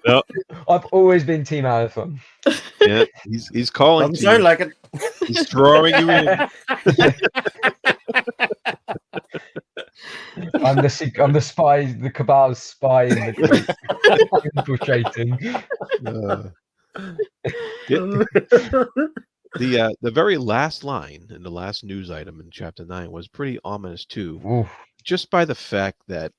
[SPEAKER 4] no,
[SPEAKER 5] I've always been Team Arathon.
[SPEAKER 4] yeah, he's calling.
[SPEAKER 3] Doesn't sound like it.
[SPEAKER 4] He's drawing you in.
[SPEAKER 5] I'm the spy, the Cabal's spy in the infiltrating.
[SPEAKER 4] The very last line in the last news item in chapter 9 was pretty ominous too.
[SPEAKER 5] Oof.
[SPEAKER 4] Just by the fact that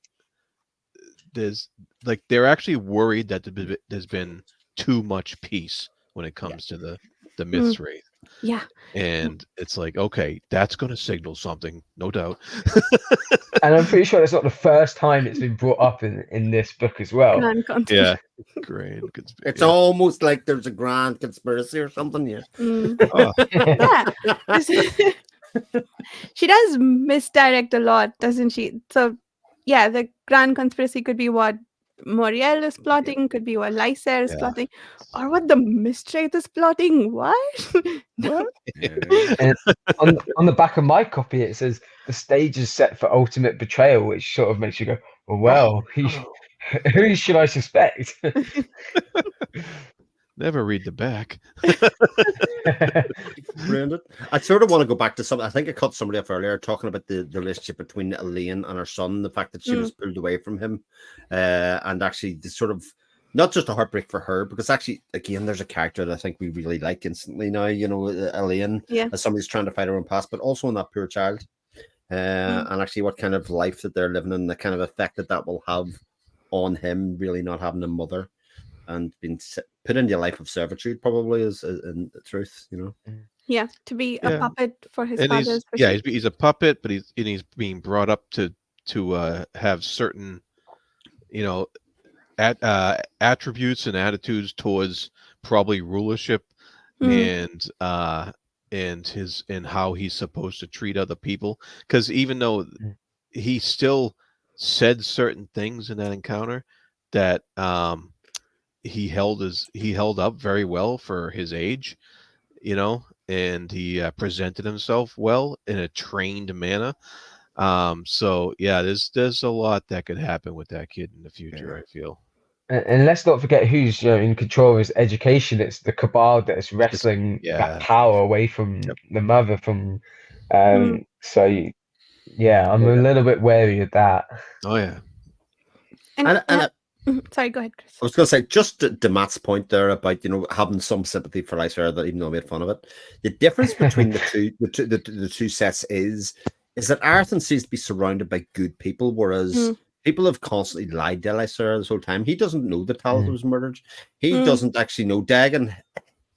[SPEAKER 4] they're actually worried that there's been too much peace when it comes to the Myths Wraith.
[SPEAKER 1] Yeah.
[SPEAKER 4] And it's like, okay, that's going to signal something, no doubt.
[SPEAKER 5] And I'm pretty sure it's not the first time it's been brought up in this book as well.
[SPEAKER 1] Grand conspiracy.
[SPEAKER 4] Yeah, grand conspiracy.
[SPEAKER 3] It's almost like there's a grand conspiracy or something. Yeah.
[SPEAKER 4] Oh,
[SPEAKER 1] Yeah. She does misdirect a lot, doesn't she? So, yeah, the grand conspiracy could be what Moriel is plotting, could be what Lysair is plotting, or what the Mistwraith is plotting. What?
[SPEAKER 4] what?
[SPEAKER 5] And on the back of my copy, it says the stage is set for ultimate betrayal, which sort of makes you go, well, who should I suspect?
[SPEAKER 4] Never read the back.
[SPEAKER 3] Brilliant. I sort of want to go back to something. I think I cut somebody off earlier talking about the relationship between Elaine and her son, the fact that she was pulled away from him, and actually the sort of not just a heartbreak for her, because actually, again, there's a character that I think we really like instantly now, Elaine, as somebody's trying to fight her own past, but also on that poor child, and actually what kind of life that they're living in, the kind of effect that will have on him, really not having a mother and being put into a life of servitude, probably is in the truth,
[SPEAKER 1] Yeah, to be a puppet for his father's.
[SPEAKER 4] He's a puppet, but he's being brought up to have certain, attributes and attitudes towards probably rulership, and how he's supposed to treat other people. Because even though he still said certain things in that encounter that he held up very well for his age, and he presented himself well in a trained manner. So yeah, there's a lot that could happen with that kid in the future, I feel.
[SPEAKER 5] And let's not forget who's in control of his education. It's the cabal that's wrestling that power away from the mother. From so yeah, I'm a little bit wary of that.
[SPEAKER 4] Oh yeah.
[SPEAKER 1] Sorry, go ahead, Chris.
[SPEAKER 3] I was going to say, just to Matt's point there about having some sympathy for Lysair, that even though I made fun of it, the difference between the two sets is that Arathon seems to be surrounded by good people, whereas people have constantly lied to Lysair this whole time. He doesn't know that Talith was murdered. He doesn't actually know. Dagon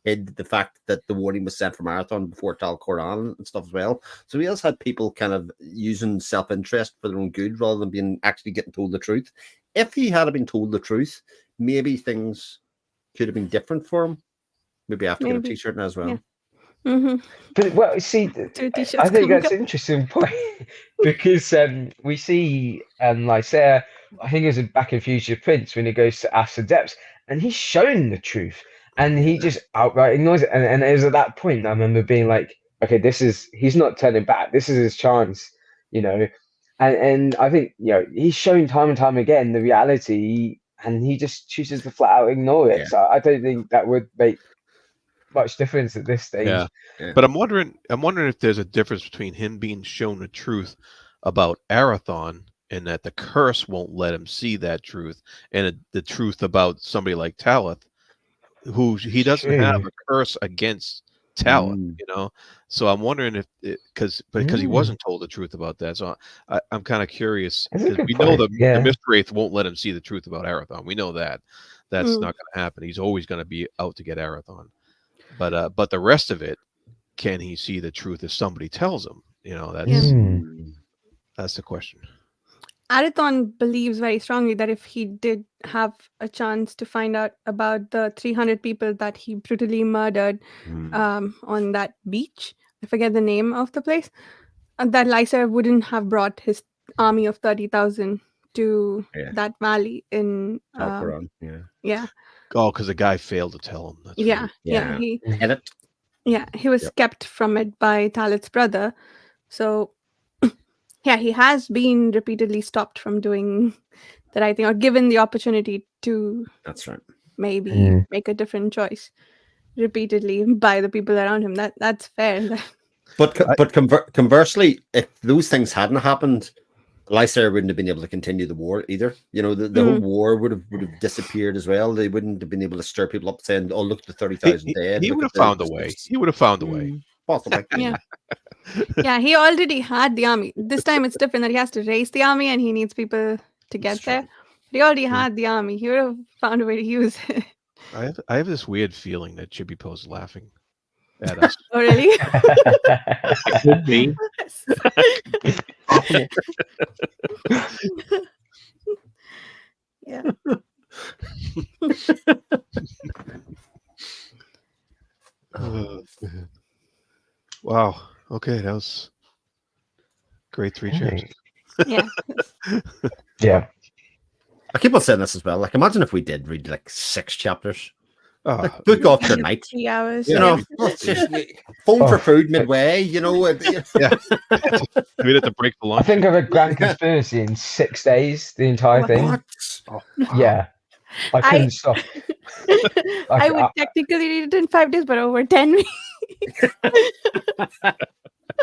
[SPEAKER 3] hid the fact that the warning was sent from Arathon before Tal Koran and stuff as well. So he has had people kind of using self-interest for their own good rather than being actually getting told the truth. If he had been told the truth, maybe things could have been different for him. Maybe I have to get a t-shirt now as well.
[SPEAKER 1] Yeah.
[SPEAKER 5] But well, see, I think that's an interesting point because we see Lysair, I think it was back in Future Prince when he goes to ask the depths, and he's shown the truth, and he just outright ignores it. And it was at that point I remember being like, okay, he's not turning back. This is his chance, And I think he's shown time and time again the reality, and he just chooses to flat out ignore it. So I don't think that would make much difference at this stage.
[SPEAKER 4] Yeah. But I'm wondering if there's a difference between him being shown the truth about Arathon and that the curse won't let him see that truth, and the truth about somebody like Talith, who he doesn't have a curse against Talith, So I'm wondering if because he wasn't told the truth about that. So I'm kind of curious because we know the Mistwraith won't let him see the truth about Arathon. We know that that's not going to happen. He's always going to be out to get Arathon. But the rest of it, can he see the truth if somebody tells him? That's the question.
[SPEAKER 1] Arathon believes very strongly that if he did have a chance to find out about the 300 people that he brutally murdered on that beach, I forget the name of the place, that Lysair wouldn't have brought his army of 30,000 to that valley in
[SPEAKER 3] yeah.
[SPEAKER 4] Oh, because the guy failed to tell him. That's right.
[SPEAKER 1] He was kept from it by Talith's brother. So he has been repeatedly stopped from doing the right thing or given the opportunity to maybe make a different choice repeatedly by the people around him. That's fair.
[SPEAKER 3] But conversely, if those things hadn't happened, Lysair wouldn't have been able to continue the war either. The whole war would have disappeared as well. They wouldn't have been able to stir people up saying, "Oh, look at the 30,000 dead."
[SPEAKER 4] He would have found a way. He would have found a way.
[SPEAKER 3] Possibly.
[SPEAKER 1] Yeah, he already had the army. This time it's different that he has to raise the army and he needs people to get there. But he already had the army. He would have found a way to use it.
[SPEAKER 4] I have this weird feeling that Chippy Poe's laughing at us.
[SPEAKER 1] Oh, really?
[SPEAKER 2] It could be.
[SPEAKER 1] Yeah.
[SPEAKER 4] Wow. Okay, that was great 3 chapters.
[SPEAKER 1] Yeah.
[SPEAKER 5] Yeah.
[SPEAKER 3] I keep on saying this as well. Like, imagine if we did read like 6 chapters.
[SPEAKER 4] Like,
[SPEAKER 3] book off your night.
[SPEAKER 1] 3 hours.
[SPEAKER 3] Phone for food midway.
[SPEAKER 4] We had to break the lunch.
[SPEAKER 5] I think I read Grand Conspiracy in 6 days. The entire thing. Yeah. I couldn't stop.
[SPEAKER 1] I would technically read it in 5 days, but over 10 weeks.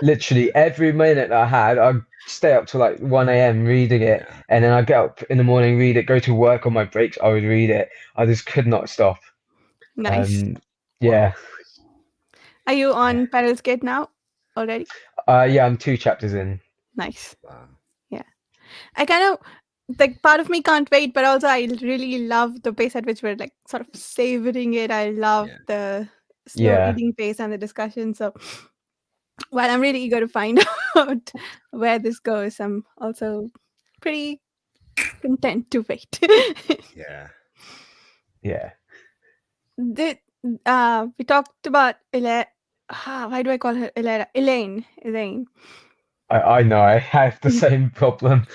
[SPEAKER 5] Literally every minute I had, I'd stay up till like 1 a.m. reading it, and then I'd get up in the morning, read it, go to work on my breaks, I would read it. I just could not stop.
[SPEAKER 1] Nice.
[SPEAKER 5] Yeah.
[SPEAKER 1] Are you on Peril's Gate now already?
[SPEAKER 5] Yeah, I'm 2 chapters in.
[SPEAKER 1] Nice. Wow. Yeah. I kind of part of me can't wait, but also I really love the pace at which we're like sort of savoring it. I love the slow reading pace and the discussion. So while I'm really eager to find out where this goes, I'm also pretty content to wait.
[SPEAKER 5] Yeah.
[SPEAKER 1] We talked about why do I call her Elaine?
[SPEAKER 5] I know, I have the same problem.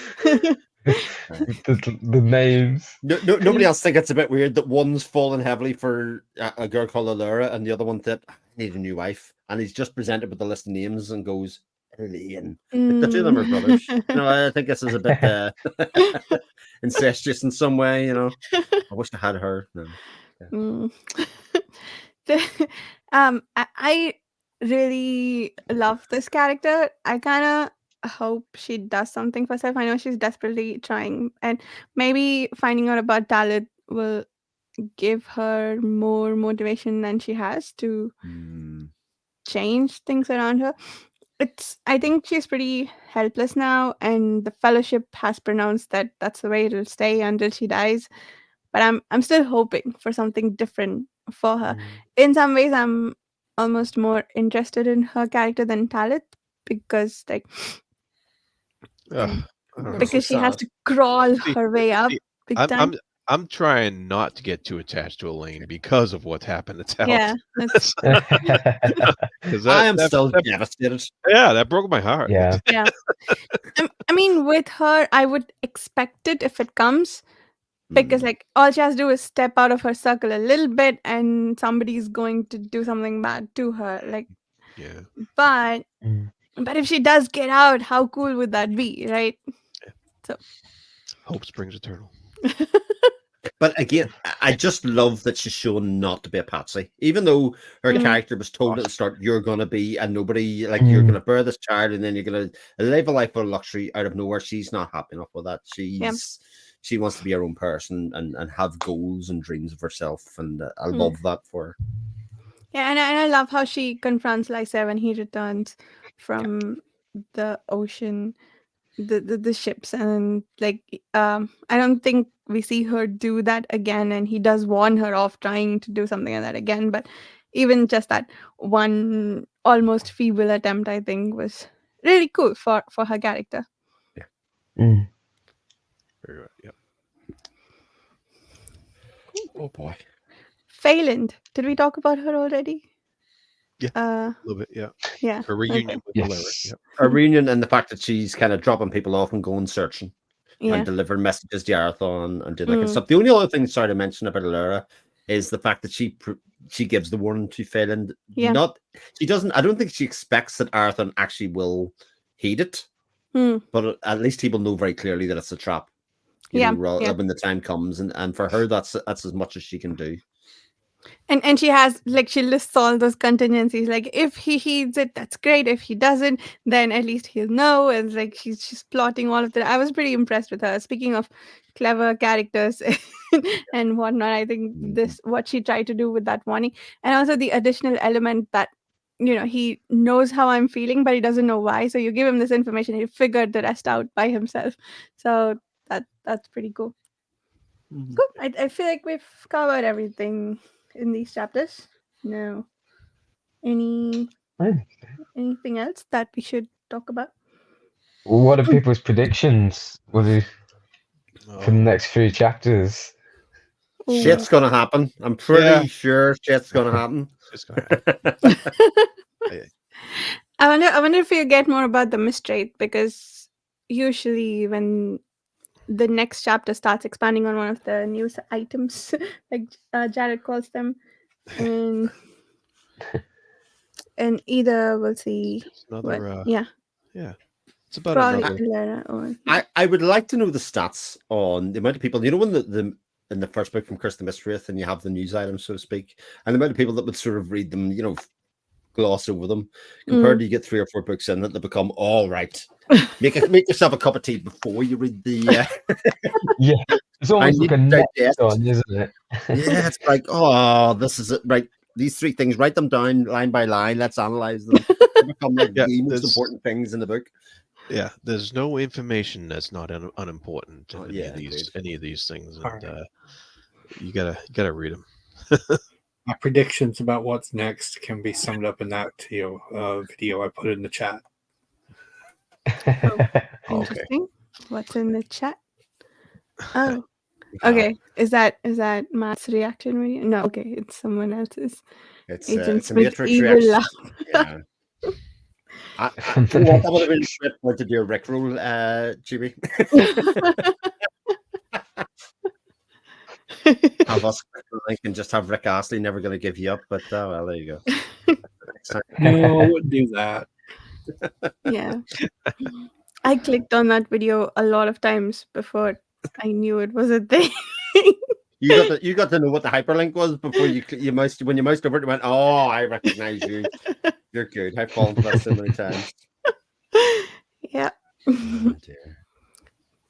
[SPEAKER 5] the names.
[SPEAKER 3] Nobody else think it's a bit weird that one's fallen heavily for a girl called Allura and the other one that needs a new wife, and he's just presented with the list of names and goes, Elaine. Like, the two of them are brothers. I think this is a bit incestuous in some way. I wish I had her. No. Yeah.
[SPEAKER 1] Mm. I really love this character. I kind of hope she does something for herself. I know she's desperately trying, and maybe finding out about Talit will give her more motivation than she has to
[SPEAKER 3] Mm.
[SPEAKER 1] change things around her. I think she's pretty helpless now, and the fellowship has pronounced that that's the way it'll stay until she dies. But I'm still hoping for something different for her. In some ways, I'm almost more interested in her character than Talit because
[SPEAKER 4] Ugh,
[SPEAKER 1] like
[SPEAKER 4] I don't know.
[SPEAKER 1] because she has
[SPEAKER 3] sad.
[SPEAKER 1] to crawl
[SPEAKER 4] See,
[SPEAKER 1] her way up
[SPEAKER 4] see,
[SPEAKER 1] big
[SPEAKER 4] I'm
[SPEAKER 1] time.
[SPEAKER 4] I'm trying not to get too attached to Elaine because of what happened to
[SPEAKER 1] Yeah,
[SPEAKER 4] Talit.
[SPEAKER 1] that's
[SPEAKER 4] Because
[SPEAKER 3] I am still devastated.
[SPEAKER 4] that broke my heart.
[SPEAKER 5] Yeah.
[SPEAKER 1] yeah. I mean, with her, I would expect it if it comes because
[SPEAKER 3] Mm.
[SPEAKER 1] all she has to do is step out of her circle a little bit, and somebody's going to do something bad to her.
[SPEAKER 4] Yeah.
[SPEAKER 1] But
[SPEAKER 5] Mm.
[SPEAKER 1] but if she does get out, how cool would that be, right? So
[SPEAKER 4] Hope springs eternal.
[SPEAKER 3] But again, I just love that she's shown not to be a patsy. Even though her
[SPEAKER 1] Mhm.
[SPEAKER 3] character was told at the start, you're going to be a nobody, like
[SPEAKER 5] Mm.
[SPEAKER 3] you're going to bear this child and then you're going to live a life of luxury out of nowhere. She's not happy enough with that. She wants to be her own person and have goals and dreams of herself. And I
[SPEAKER 1] Mm.
[SPEAKER 3] love that for her.
[SPEAKER 1] Yeah, and I love how she confronts Lysa when he returns from the ocean, the ships, and I don't think we see her do that again. And he does warn her off trying to do something like that again. But even just that one almost feeble attempt, I think, was really cool for her character.
[SPEAKER 5] Mm.
[SPEAKER 4] Very good. Yep.
[SPEAKER 3] Oh boy.
[SPEAKER 1] Phelan, did we talk about her already?
[SPEAKER 4] Yeah.
[SPEAKER 1] Uh,
[SPEAKER 4] A little bit. Yeah.
[SPEAKER 1] yeah.
[SPEAKER 4] Her reunion with
[SPEAKER 5] Yes.
[SPEAKER 4] Valera. Yep.
[SPEAKER 3] Her reunion and the fact that she's kind of dropping people off and going searching.
[SPEAKER 1] Yeah.
[SPEAKER 3] And deliver messages to Arathon and do that kind of
[SPEAKER 1] Mm.
[SPEAKER 3] stuff. The only other thing, sorry to mention about Allura, is the fact that she gives the warning to Phelan.
[SPEAKER 1] Yeah.
[SPEAKER 3] She doesn't. I don't think she expects that Arathon actually will heed it,
[SPEAKER 1] Hmm.
[SPEAKER 3] but at least he will know very clearly that it's a trap.
[SPEAKER 1] Yeah,
[SPEAKER 3] When the time comes, and for her, that's as much as she can do.
[SPEAKER 1] And she has she lists all those contingencies. Like if he heeds it, that's great. If he doesn't, then at least he'll know. And she's plotting all of that. I was pretty impressed with her. Speaking of clever characters and whatnot, I think this what she tried to do with that warning, and also the additional element that he knows how I'm feeling, but he doesn't know why. So you give him this information, he figured the rest out by himself. So that's pretty cool. Cool. I feel like we've covered everything in these chapters. No. Anything else that we should talk about?
[SPEAKER 5] What are people's predictions? For the
[SPEAKER 4] Oh,
[SPEAKER 5] next 3 chapters?
[SPEAKER 1] Ooh.
[SPEAKER 3] Shit's gonna happen. I'm pretty sure shit's gonna happen.
[SPEAKER 4] it's gonna happen.
[SPEAKER 1] I wonder if you get more about the Mistrate, because usually when the next chapter starts expanding on one of the news items, like Jared calls them, and either we'll see
[SPEAKER 4] It's another.
[SPEAKER 1] what, yeah,
[SPEAKER 4] It's about
[SPEAKER 1] probably
[SPEAKER 4] another.
[SPEAKER 1] Lara or
[SPEAKER 3] I would like to know the stats on the amount of people. When the in the first book from Curse the Mysteryth, and you have the news items, so to speak, and the amount of people that would sort of read them, gloss over them, compared to you get 3 or 4 books in that they become all right. Make yourself a cup of tea before you read the.
[SPEAKER 5] Yeah, it's almost like a next
[SPEAKER 3] digest.
[SPEAKER 5] on, isn't it?
[SPEAKER 3] Yeah, it's like, oh, this is it, right? These 3 things, write them down line by line. Let's analyze them. They become like the most important things in the book.
[SPEAKER 4] Yeah, there's no information that's not unimportant in
[SPEAKER 3] indeed.
[SPEAKER 4] any of these things, and you gotta read them.
[SPEAKER 2] My predictions about what's next can be summed up in that video I put in the chat.
[SPEAKER 1] interesting. What's in the chat? Oh, okay. Is that Matt's reaction video? No, okay, it's someone else's.
[SPEAKER 3] It's
[SPEAKER 1] Agents
[SPEAKER 3] a
[SPEAKER 1] with
[SPEAKER 3] Matrix
[SPEAKER 1] evil
[SPEAKER 3] reaction.
[SPEAKER 1] laugh.
[SPEAKER 3] Yeah. That would have been a great point to do a Rickroll, Chibi. Have us link and just have Rick Astley never going to give you up, but well, there you go.
[SPEAKER 2] No, I wouldn't do that.
[SPEAKER 1] Yeah. I clicked on that video a lot of times before I knew it was a thing.
[SPEAKER 3] You got to know what the hyperlink was before you moused when you moused over it. You went, oh, I recognize you. You're good. I've fallen for that so many times.
[SPEAKER 1] Yeah.
[SPEAKER 3] Oh dear.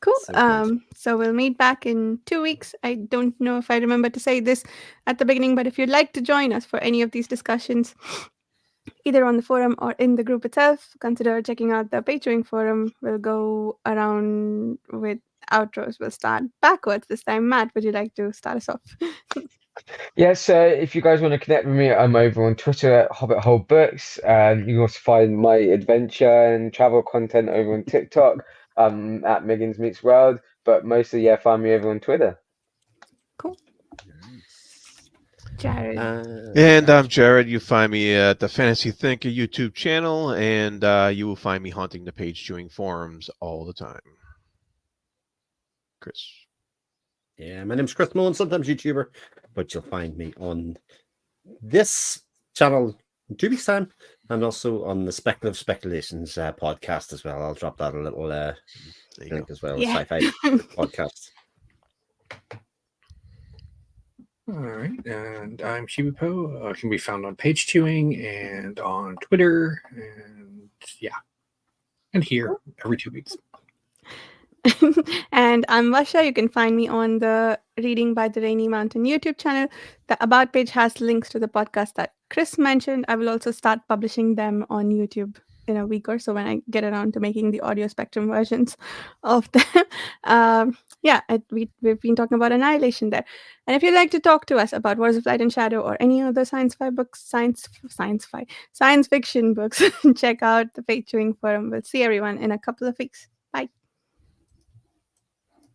[SPEAKER 1] Cool.
[SPEAKER 3] So good.
[SPEAKER 1] So we'll meet back in 2 weeks. I don't know if I remember to say this at the beginning, but if you'd like to join us for any of these discussions, either on the forum or in the group itself, consider checking out the Patreon forum. We'll go around with outros. We'll start backwards this time. Matt, would you like to start us off?
[SPEAKER 5] Yes, if you guys want to connect with me, I'm over on Twitter at Hobbit Hole Books. You can also find my adventure and travel content over on TikTok at Miggins Meets World. But mostly, yeah, find me over on Twitter.
[SPEAKER 1] Cool.
[SPEAKER 3] Nice.
[SPEAKER 1] Jared.
[SPEAKER 4] And I'm Jared. You find me at the Fantasy Thinker YouTube channel, and you will find me haunting the page chewing forums all the time. Chris.
[SPEAKER 3] Yeah, my name's Chris Mullen, sometimes YouTuber, but you'll find me on this channel in 2 weeks' time, and also on the Speculative Speculations podcast as well. I'll drop that a little link as well,
[SPEAKER 1] Yeah.
[SPEAKER 3] sci-fi podcast.
[SPEAKER 2] All right, and I'm Shibupo. Can be found on Page Chewing and on Twitter, and yeah, and here every 2 weeks.
[SPEAKER 1] And I'm Vasha. You can find me on the Reading by the Rainy Mountain YouTube channel. The About page has links to the podcast that Chris mentioned. I will also start publishing them on YouTube in a week or so when I get around to making the audio spectrum versions of them. We've been talking about Annihilation there. And if you'd like to talk to us about Wars of Light and Shadow or any other science fiction books, check out the Fate Chewing Forum. We'll see everyone in a couple of weeks.